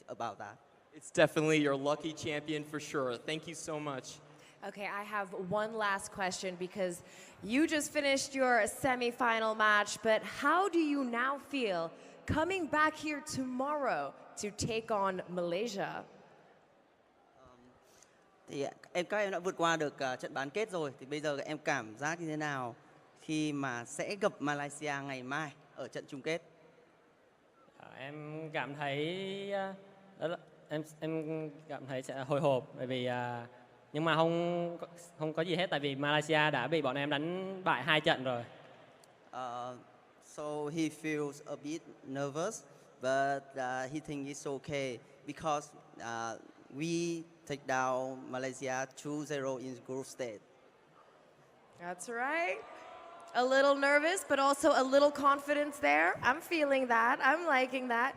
about that. It's definitely your lucky champion for sure. Thank you so much. Okay, I have one last question because you just finished your semi-final match, but how do you now feel coming back here tomorrow to take on Malaysia? Thì các em đã vượt qua được trận bán kết rồi, thì bây giờ em cảm giác như thế nào khi mà sẽ gặp Malaysia ngày mai ở trận chung kết? Em cảm thấy em cảm thấy sẽ hồi hộp, bởi vì nhưng mà không có gì hết, tại vì Malaysia đã bị bọn em đánh bại 2 trận rồi. So he feels a bit nervous, but he thinks it's okay because we take down Malaysia 2-0 in group stage. That's right. A little nervous, but also a little confidence there. I'm feeling that. I'm liking that.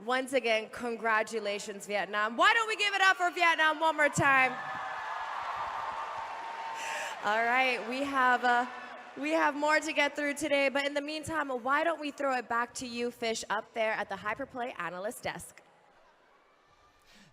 Once again, congratulations, Vietnam. Why don't we give it up for Vietnam one more time? All right, we have more to get through today, but in the meantime, why don't we throw it back to you, Fish, up there at the Hyperplay analyst desk.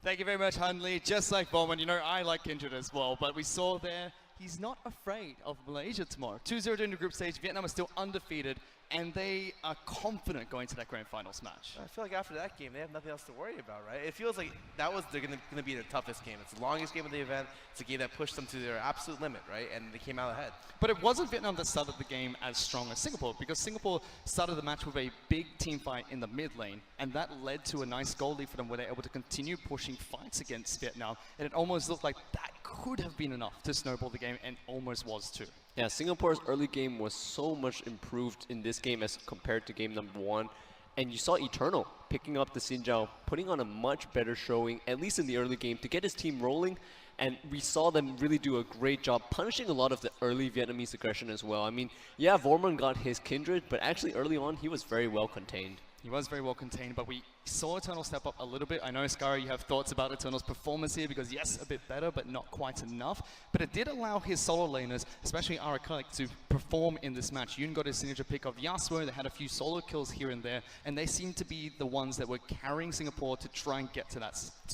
Thank you very much, Han Lee. Just like Bowman, you know, I like Kindred as well, but we saw there, he's not afraid of Malaysia tomorrow. 2-0 in the group stage, Vietnam is still undefeated, and they are confident going to that grand finals match. I feel like after that game, they have nothing else to worry about, right? It feels like that was going to be the toughest game. It's the longest game of the event. It's a game that pushed them to their absolute limit, right? And they came out ahead. But it wasn't Vietnam that started the game as strong as Singapore, because Singapore started the match with a big team fight in the mid lane, and that led to a nice goal lead for them where they were able to continue pushing fights against Vietnam, and it almost looked like that could have been enough to snowball the game, and almost was too. Yeah, Singapore's early game was so much improved in this game as compared to game number 1. And you saw Eternal picking up the Xin Zhao, putting on a much better showing, at least in the early game, to get his team rolling. And we saw them really do a great job punishing a lot of the early Vietnamese aggression as well. I mean, yeah, Vorman got his Kindred, but actually early on, he was very well contained. He was very well contained, but we saw Eternal step up a little bit. I know, Skara, you have thoughts about Eternal's performance here because, yes, a bit better, but not quite enough. But it did allow his solo laners, especially Arakalik, to perform in this match. Yoon got his signature pick of Yasuo. They had a few solo kills here and there, and they seemed to be the ones that were carrying Singapore to try and get to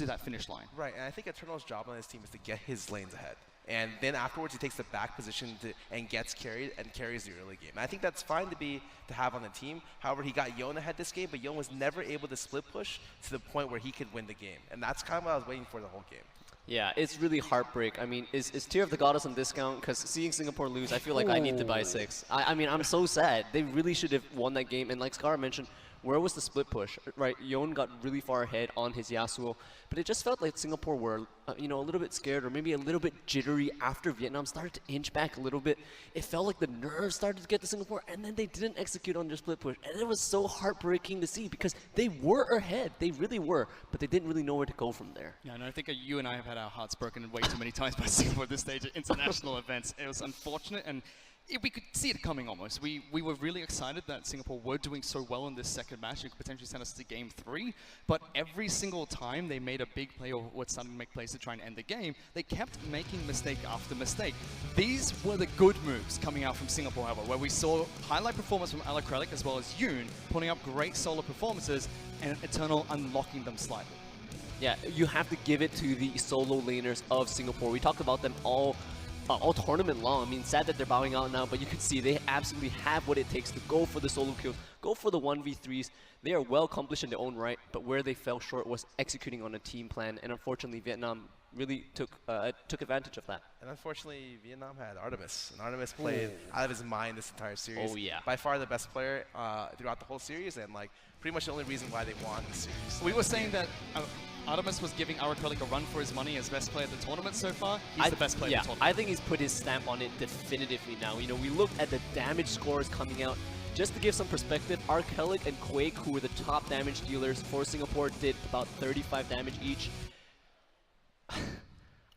that finish line. Right, and I think Eternal's job on this team is to get his lanes ahead. and then afterwards he takes the back position and gets carried and carries the early game. And I think that's fine to have on the team. However, he got Yon ahead this game, but Yon was never able to split push to the point where he could win the game. And that's kind of what I was waiting for the whole game. Yeah, it's really heartbreak. I mean, is Tear of the Goddess on discount? Because seeing Singapore lose, I feel like I need to buy 6. I mean, I'm so sad. They really should have won that game. And like Scar mentioned, where was the split push? Right, Yon got really far ahead on his Yasuo, but it just felt like Singapore were, you know, a little bit scared or maybe a little bit jittery after Vietnam started to inch back a little bit. It felt like the nerves started to get to Singapore, and then they didn't execute on their split push, and it was so heartbreaking to see because they were ahead, they really were, but they didn't really know where to go from there. Yeah, and I think you and I have had our hearts broken way too many times by Singapore at this stage at international events. It was unfortunate, and we could see it coming almost. We were really excited that Singapore were doing so well in this second match. It could potentially send us to game 3. But every single time they made a big play or were starting to make plays to try and end the game, they kept making mistake after mistake. These were the good moves coming out from Singapore, however, where we saw highlight performance from Alakrelic as well as Yoon, putting up great solo performances and Eternal unlocking them slightly. Yeah, you have to give it to the solo laners of Singapore. We talked about them all tournament long. I mean, sad that they're bowing out now, but you can see they absolutely have what it takes to go for the solo kills, go for the 1v3s. They are well accomplished in their own right, but where they fell short was executing on a team plan, and unfortunately Vietnam really took advantage of that. And unfortunately, Vietnam had Artemis, and Artemis played out of his mind this entire series. Oh yeah. By far the best player throughout the whole series, and like pretty much the only reason why they won the series. We were saying that Artemis was giving Alakrelic a run for his money as best player of the tournament so far. He's the best player of the tournament. I think he's put his stamp on it definitively now. You know, we looked at the damage scores coming out. Just to give some perspective, Alakrelic and Quake, who were the top damage dealers for Singapore, did about 35 damage each.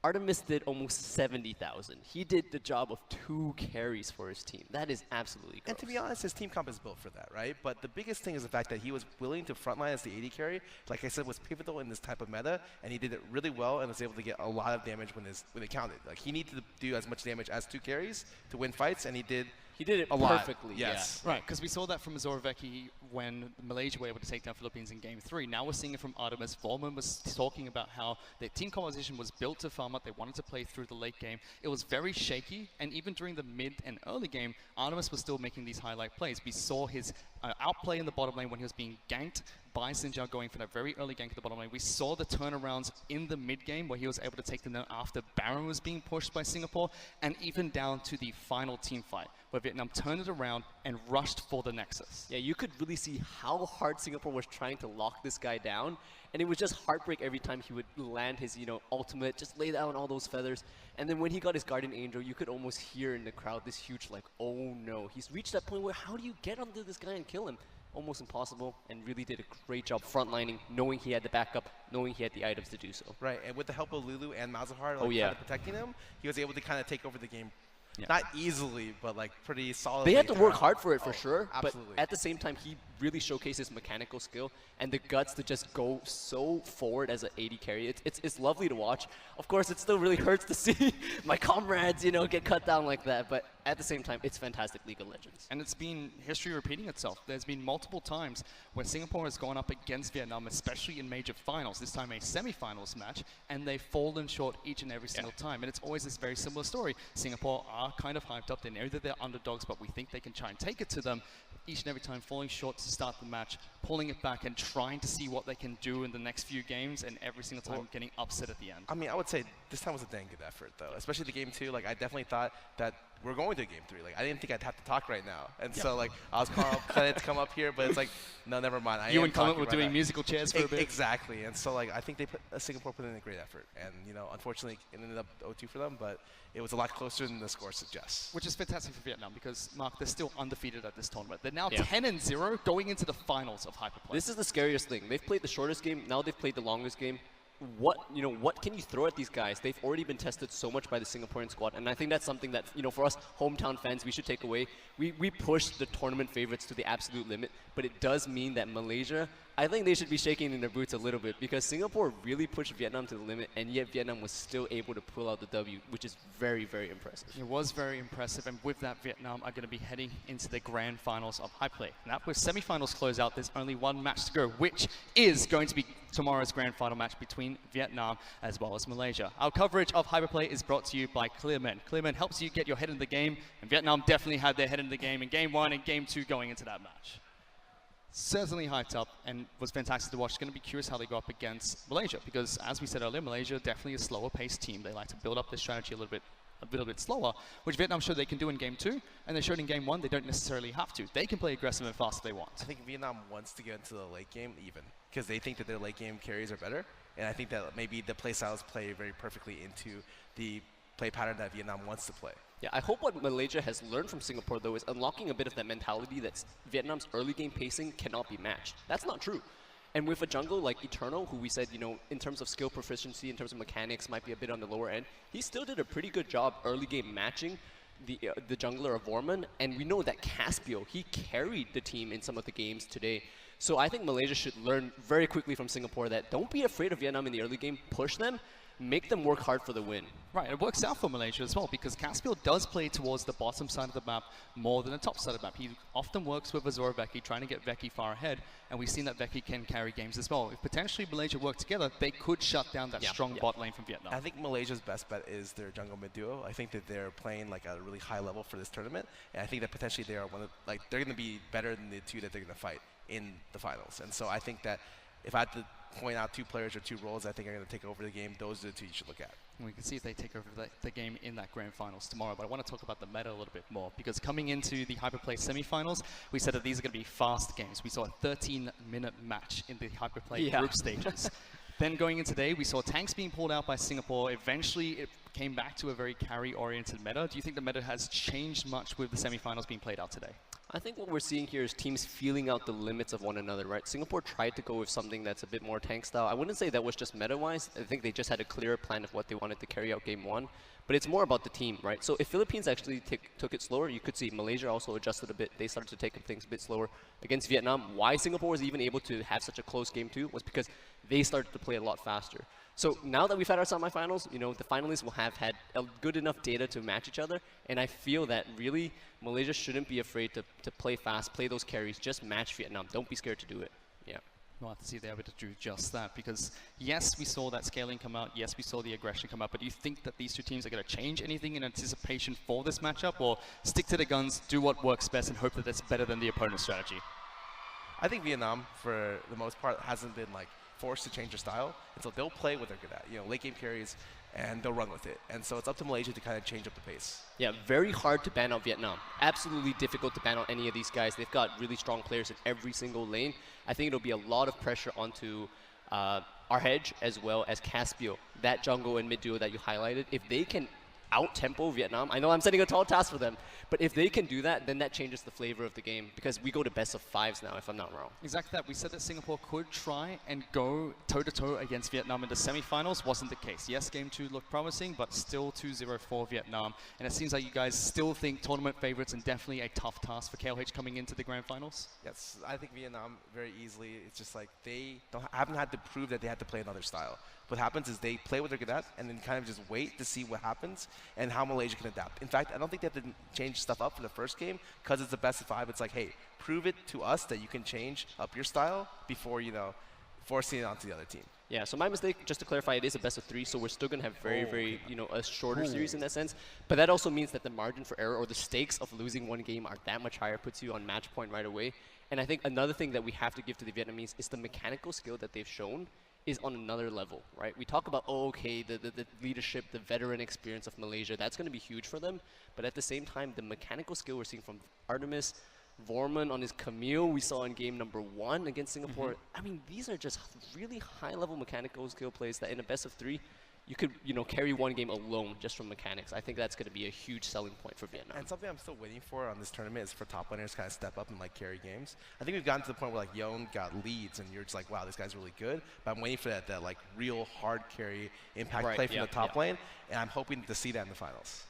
Artemis did almost 70,000. He did the job of 2 carries for his team. That is absolutely gross. And to be honest, his team comp is built for that, right? But the biggest thing is the fact that he was willing to frontline as the AD carry. Like I said, was pivotal in this type of meta, and he did it really well and was able to get a lot of damage when it counted. Like he needed to do as much damage as 2 carries to win fights, and he did. He did it perfectly. Yes. Yeah. Right, because we saw that from Zoroveki when Malaysia were able to take down Philippines in game 3. Now we're seeing it from Artemis. Volman was talking about how their team composition was built to farm up. They wanted to play through the late game. It was very shaky, and even during the mid and early game, Artemis was still making these highlight plays. We saw his outplay in the bottom lane when he was being ganked by Xin Zhao going for that very early gank at the bottom lane. We saw the turnarounds in the mid game where he was able to take them down after Baron was being pushed by Singapore, and even down to the final team fight where Vietnam turned it around and rushed for the Nexus. Yeah, you could really see how hard Singapore was trying to lock this guy down, and it was just heartbreak every time he would land his, you know, ultimate, just lay down all those feathers. And then when he got his Guardian Angel, you could almost hear in the crowd this huge like, oh no. He's reached that point where how do you get onto this guy and kill him? Almost impossible, and really did a great job frontlining, knowing he had the backup, knowing he had the items to do so. Right, and with the help of Lulu and Malzahar kind of protecting him, he was able to kind of take over the game. Yeah. Not easily, but like pretty solidly. They had to work hard for it for sure, absolutely. But at the same time, he really showcased his mechanical skill and the guts to just go so forward as an AD carry. It's lovely to watch. Of course, it still really hurts to see my comrades, you know, get cut down like that, but at the same time, it's fantastic League of Legends. And it's been history repeating itself. There's been multiple times where Singapore has gone up against Vietnam, especially in major finals, this time a semifinals match, and they've fallen short each and every single time. And it's always this very similar story. Singapore are kind of hyped up. They know that they're underdogs, but we think they can try and take it to them. Each and every time falling short to start the match, pulling it back and trying to see what they can do in the next few games, and every single time getting upset at the end. I mean, I would say this time was a dang good effort, though. Especially the game 2. Like, I definitely thought that we're going to game 3. Like, I didn't think I'd have to talk right now. And so, like, I was excited to come up here, but it's like, no, never mind. You and Comment were doing musical chairs for a bit. Exactly. And so, like, I think Singapore put in a great effort. And, you know, unfortunately, it ended up 0-2 for them, but it was a lot closer than the score suggests. Which is fantastic for Vietnam because, Mark, they're still undefeated at this tournament. They're now 10-0 going into the finals of Hyperplay. This is the scariest thing. They've played the shortest game, now they've played the longest game. What can you throw at these guys? They've already been tested so much by the Singaporean squad, and I think that's something that, you know, for us hometown fans, we should take away. We push the tournament favorites to the absolute limit, but it does mean that Malaysia, I think they should be shaking in their boots a little bit because Singapore really pushed Vietnam to the limit, and yet Vietnam was still able to pull out the W, which is very, very impressive. It was very impressive, and with that, Vietnam are going to be heading into the grand finals of Hyperplay. Now, with semi-finals close out, there's only one match to go, which is going to be tomorrow's grand final match between Vietnam as well as Malaysia. Our coverage of Hyperplay is brought to you by Clearman. Clearman helps you get your head in the game, and Vietnam definitely had their head in the game in Game 1 and Game 2 going into that match. Certainly hyped up and was fantastic to watch. Going to be curious how they go up against Malaysia because, as we said earlier, Malaysia definitely a slower paced team. They like to build up their strategy a little bit slower, which Vietnam showed they can do in Game 2, and they showed in Game 1 they don't necessarily have to. They can play aggressive and fast if they want. I think Vietnam wants to get into the late game even because they think that their late game carries are better, and I think that maybe the play styles play very perfectly into the play pattern that Vietnam wants to play. Yeah, I hope what Malaysia has learned from Singapore, though, is unlocking a bit of that mentality that Vietnam's early game pacing cannot be matched. That's not true. And with a jungle like Eternal, who we said, you know, in terms of skill proficiency, in terms of mechanics, might be a bit on the lower end, he still did a pretty good job early game matching the jungler of Vorman. And we know that Caspio, he carried the team in some of the games today. So I think Malaysia should learn very quickly from Singapore that don't be afraid of Vietnam in the early game, push them, make them work hard for the win. Right, it works out for Malaysia as well because Caspio does play towards the bottom side of the map more than the top side of the map. He often works with Azura Veki, trying to get Veki far ahead, and we've seen that Veki can carry games as well. If potentially Malaysia work together, they could shut down that strong bot lane from Vietnam. I think Malaysia's best bet is their jungle mid duo. I think that they're playing like at a really high level for this tournament, and I think that potentially they are they're going to be better than the two that they're going to fight in the finals. And so I think that if I had to point out two players or two roles I think are going to take over the game, those are the two you should look at. And we can see if they take over the game in that grand finals tomorrow. But I want to talk about the meta a little bit more because coming into the Hyperplay semifinals, we said that these are going to be fast games. We saw a 13-minute match in the Hyperplay group stages. Then going in today, we saw tanks being pulled out by Singapore. Eventually, it came back to a very carry-oriented meta. Do you think the meta has changed much with the semifinals being played out today? I think what we're seeing here is teams feeling out the limits of one another, right? Singapore tried to go with something that's a bit more tank style. I wouldn't say that was just meta-wise. I think they just had a clearer plan of what they wanted to carry out Game 1. But it's more about the team, right? So if Philippines actually took it slower, you could see Malaysia also adjusted a bit. They started to take things a bit slower against Vietnam. Why Singapore was even able to have such a close Game 2 was because they started to play a lot faster. So now that we've had our semifinals, you know, the finalists will have had good enough data to match each other. And I feel that really Malaysia shouldn't be afraid to play fast, play those carries, just match Vietnam. Don't be scared to do it. Yeah. We'll have to see if they're able to do just that because yes, we saw that scaling come out. Yes, we saw the aggression come out. But do you think that these two teams are going to change anything in anticipation for this matchup or stick to the guns, do what works best and hope that that's better than the opponent's strategy? I think Vietnam, for the most part, hasn't been like forced to change their style, and so they'll play what they're good at. You know, late game carries, and they'll run with it. And so it's up to Malaysia to kind of change up the pace. Yeah, very hard to ban out Vietnam. Absolutely difficult to ban out any of these guys. They've got really strong players in every single lane. I think it'll be a lot of pressure onto our hedge as well as Caspio, that jungle and mid duo that you highlighted. If they can out-tempo Vietnam, I know I'm setting a tall task for them, but if they can do that, then that changes the flavor of the game because we go to best of 5s now, if I'm not wrong. Exactly that. We said that Singapore could try and go toe-to-toe against Vietnam in the semifinals. Wasn't the case. Yes, Game 2 looked promising, but still 2-0 for Vietnam. And it seems like you guys still think tournament favorites and definitely a tough task for KLH coming into the grand finals? Yes, I think Vietnam very easily. It's just like they haven't had to prove that they had to play another style. What happens is they play what they're good at and then kind of just wait to see what happens and how Malaysia can adapt. In fact, I don't think they have to change stuff up for the first game because it's the best of 5. It's like, hey, prove it to us that you can change up your style before, you know, forcing it onto the other team. Yeah, so my mistake, just to clarify, it is a best of 3, so we're still going to have very, you know, a shorter series in that sense. But that also means that the margin for error or the stakes of losing one game are that much higher, puts you on match point right away. And I think another thing that we have to give to the Vietnamese is the mechanical skill that they've shown is on another level, right? We talk about, oh, okay, the leadership, the veteran experience of Malaysia, that's going to be huge for them. But at the same time, the mechanical skill we're seeing from Artemis, Vorman on his Camille we saw in game number 1 against Singapore. I mean, these are just really high-level mechanical skill plays that in a best of 3, you could, you know, carry one game alone just from mechanics. I think that's going to be a huge selling point for Vietnam. And something I'm still waiting for on this tournament is for top laners to kind of step up and like carry games. I think we've gotten to the point where like Yon got leads and you're just like, wow, this guy's really good. But I'm waiting for that like real hard carry impact play from the top lane, and I'm hoping to see that in the finals.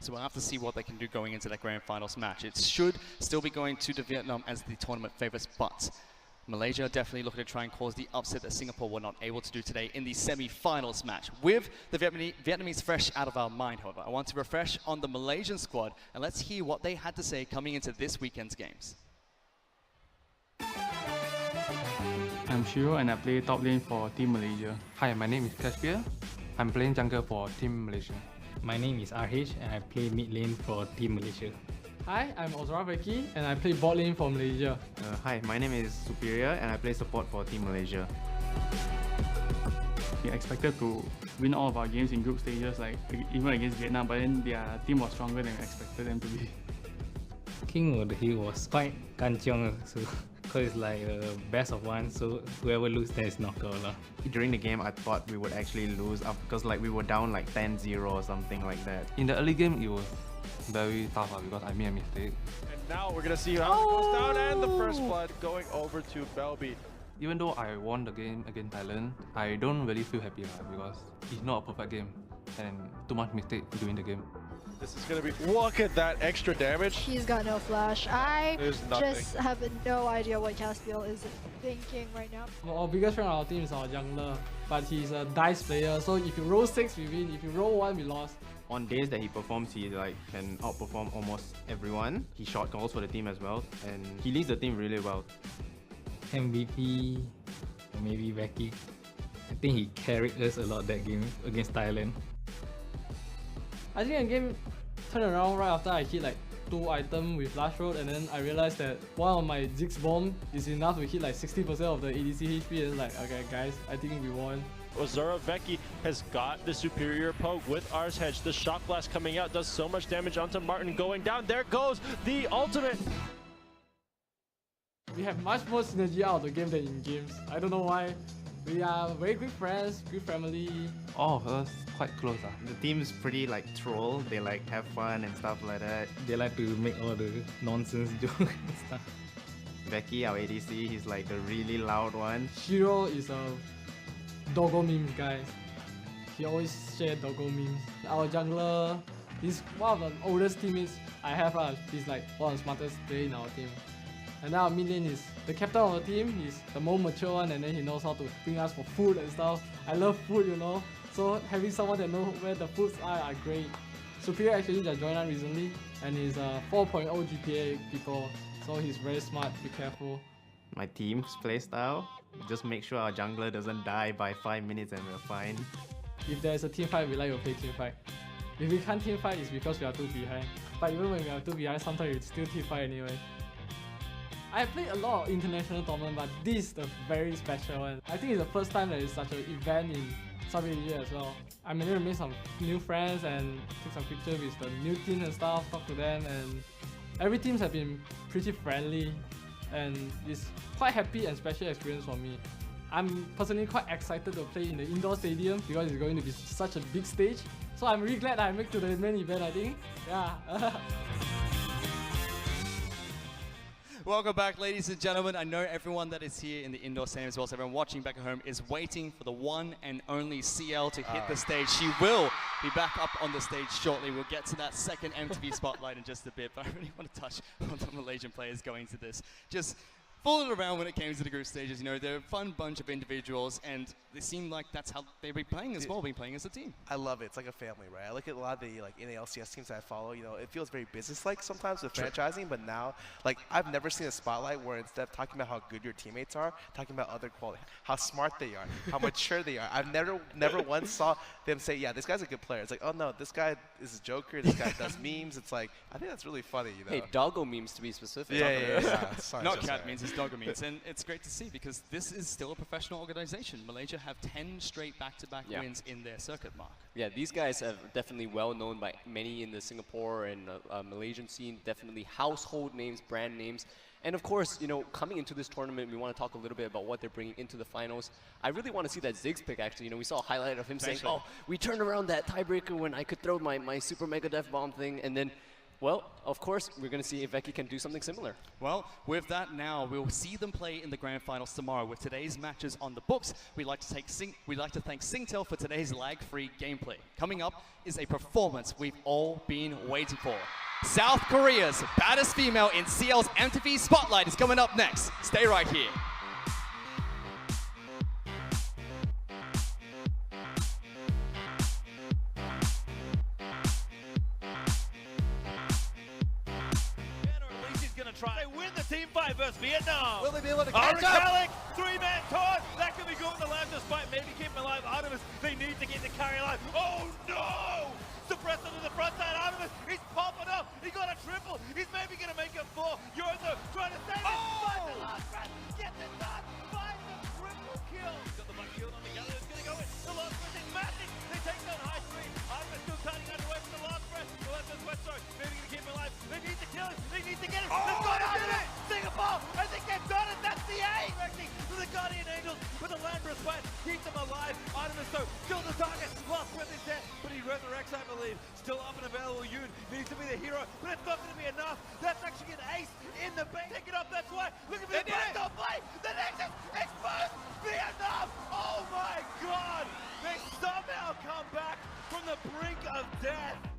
So we'll have to see what they can do going into that grand finals match. It should still be going to the Vietnam as the tournament favorites, but Malaysia definitely looking to try and cause the upset that Singapore were not able to do today in the semi-finals match. With the Vietnamese fresh out of our mind, however, I want to refresh on the Malaysian squad, and let's hear what they had to say coming into this weekend's games. I'm Shiro and I play top lane for Team Malaysia. Hi, my name is Caspier. I'm playing jungle for Team Malaysia. My name is RH and I play mid lane for Team Malaysia. Hi, I'm Ozra Veki and I play bot lane for Malaysia. Hi, my name is Superior and I play support for Team Malaysia. We expected to win all of our games in group stages, like even against Vietnam, but then their team was stronger than we expected them to be. King of the Hill was quite kancheong, so because it's like best of one, so whoever loses then is knockout. During the game, I thought we would actually lose because like we were down like 10-0 or something like that. In the early game, it was very tough because I made a mistake. And now we're gonna see how it goes down, and the first blood going over to Belby. Even though I won the game against Thailand, I don't really feel happy because it's not a perfect game and too much mistake during the game. This is gonna be, look at that extra damage. He's got no flash. I There's nothing. just have no idea what Caspiel is thinking right now. Our biggest friend on our team is our jungler, but he's a dice player, so if you roll 6 we win, if you roll 1 we lost. On days that he performs, he like can outperform almost everyone. He shot goals for the team as well, and he leads the team really well. MVP, or maybe Becky. I think he carried us a lot that game against Thailand. I think the game turned around right after I hit like 2 items with Last Road, and then I realized that one of my Ziggs bomb is enough to hit like 60% of the ADC HP, and it's like, okay guys, I think we won. Ozora Veki has got the superior poke with Ars Hedge. The Shock Blast coming out does so much damage onto Martin going down. There goes the ultimate. We have much more synergy out of the game than in games. I don't know why. We are very good friends, good family. All of us quite close. The team's pretty like troll. They like have fun and stuff like that. They like to make all the nonsense jokes and stuff. Becky, our ADC, he's like the really loud one. Shiro is a doggo memes guy. He always share doggo memes. Our jungler, he's one of the oldest teammates I have. He's like one of the smartest players in our team. And now mid lane is the captain of the team. He's the more mature one, and then he knows how to bring us for food and stuff. I love food, you know. So having someone that knows where the foods are great. Superior actually just joined us recently, and he's a 4.0 GPA people. So he's very smart. Be careful. My team's playstyle, just make sure our jungler doesn't die by 5 minutes and we're fine. If there's a team fight, we like to play team fight. If we can't team fight, it's because we are too behind. But even when we are too behind, sometimes we still team fight anyway. I played a lot of international tournaments, but this is the very special one. I think it's the first time that it's such an event in Southeast Asia as well. I managed to make some new friends and take some pictures with the new teams and stuff, talk to them, and every teams have been pretty friendly, and it's quite happy and special experience for me. I'm personally quite excited to play in the indoor stadium because it's going to be such a big stage. So I'm really glad I make to the main event, I think. Yeah. Welcome back, ladies and gentlemen. I know everyone that is here in the indoor stadium as well as everyone watching back at home is waiting for the one and only CL to hit the stage. She will be back up on the stage shortly. We'll get to that second MTV spotlight in just a bit, but I really want to touch on the Malaysian players going to this. Just fooling around when it came to the group stages. You know, they're a fun bunch of individuals, and they seem like that's how they've been playing as well, playing as a team. I love it. It's like a family, right? I look at a lot of the like NALCS teams that I follow. You know, it feels very business-like sometimes with franchising, but now, like, I've never seen a spotlight where instead of talking about how good your teammates are, talking about other quality, how smart they are, how mature they are. I've never once saw them say, yeah, this guy's a good player. It's like, oh no, this guy is a joker. This guy does memes. It's like, I think that's really funny, you know? Hey, doggo memes to be specific. Yeah. Not cat memes, it's doggo memes. And it's great to see because this is still a professional organization. Malaysia have 10 straight back-to-back wins in their circuit mark. Yeah, these guys are definitely well known by many in the Singapore and Malaysian scene. Definitely household names, brand names. And of course, you know, coming into this tournament, we want to talk a little bit about what they're bringing into the finals. I really want to see that Ziggs pick, actually. You know, we saw a highlight of him saying, oh, we turned around that tiebreaker when I could throw my super mega death bomb thing. And then, well, of course, we're going to see if Becky can do something similar. Well, with that now, we'll see them play in the grand finals tomorrow. With today's matches on the books, we'd like to thank Singtel for today's lag-free gameplay. Coming up is a performance we've all been waiting for. South Korea's baddest female in CL's MTV Spotlight is coming up next. Stay right here. Vietnam. Will they be able to catch up? Arcalic, three-man toss. That could be going to left despite maybe keeping alive Artemis. They need to get the carry alive. Oh no! Suppressor to the front side. Artemis, he's popping up. He got a triple. He's maybe going to make it four. Yozo trying to save it. Find the last breath. Get the dot. Find the triple kill. Got the back shield on the yellow. It's going to go in. The last breath is massive. They take down high speed. Artemis still turning underway from the last breath. The left is West Side. Maybe going to keep him alive. They need to kill him. They need to get him. They've got to do it. Singapore, I think they've done it. That's the A. Rexing to the Guardian Angels with the land sweat. Keep them alive. Artemis though, still the target. Last breath is dead, but he resurrects, I believe. Still up and available. Yoon needs to be the hero, but it's not going to be enough. That's actually an ace in the base. Pick it up, that's why. Look at the backdoor play. The Nexus exposed. Vietnam. Oh my God. They somehow come back from the brink of death.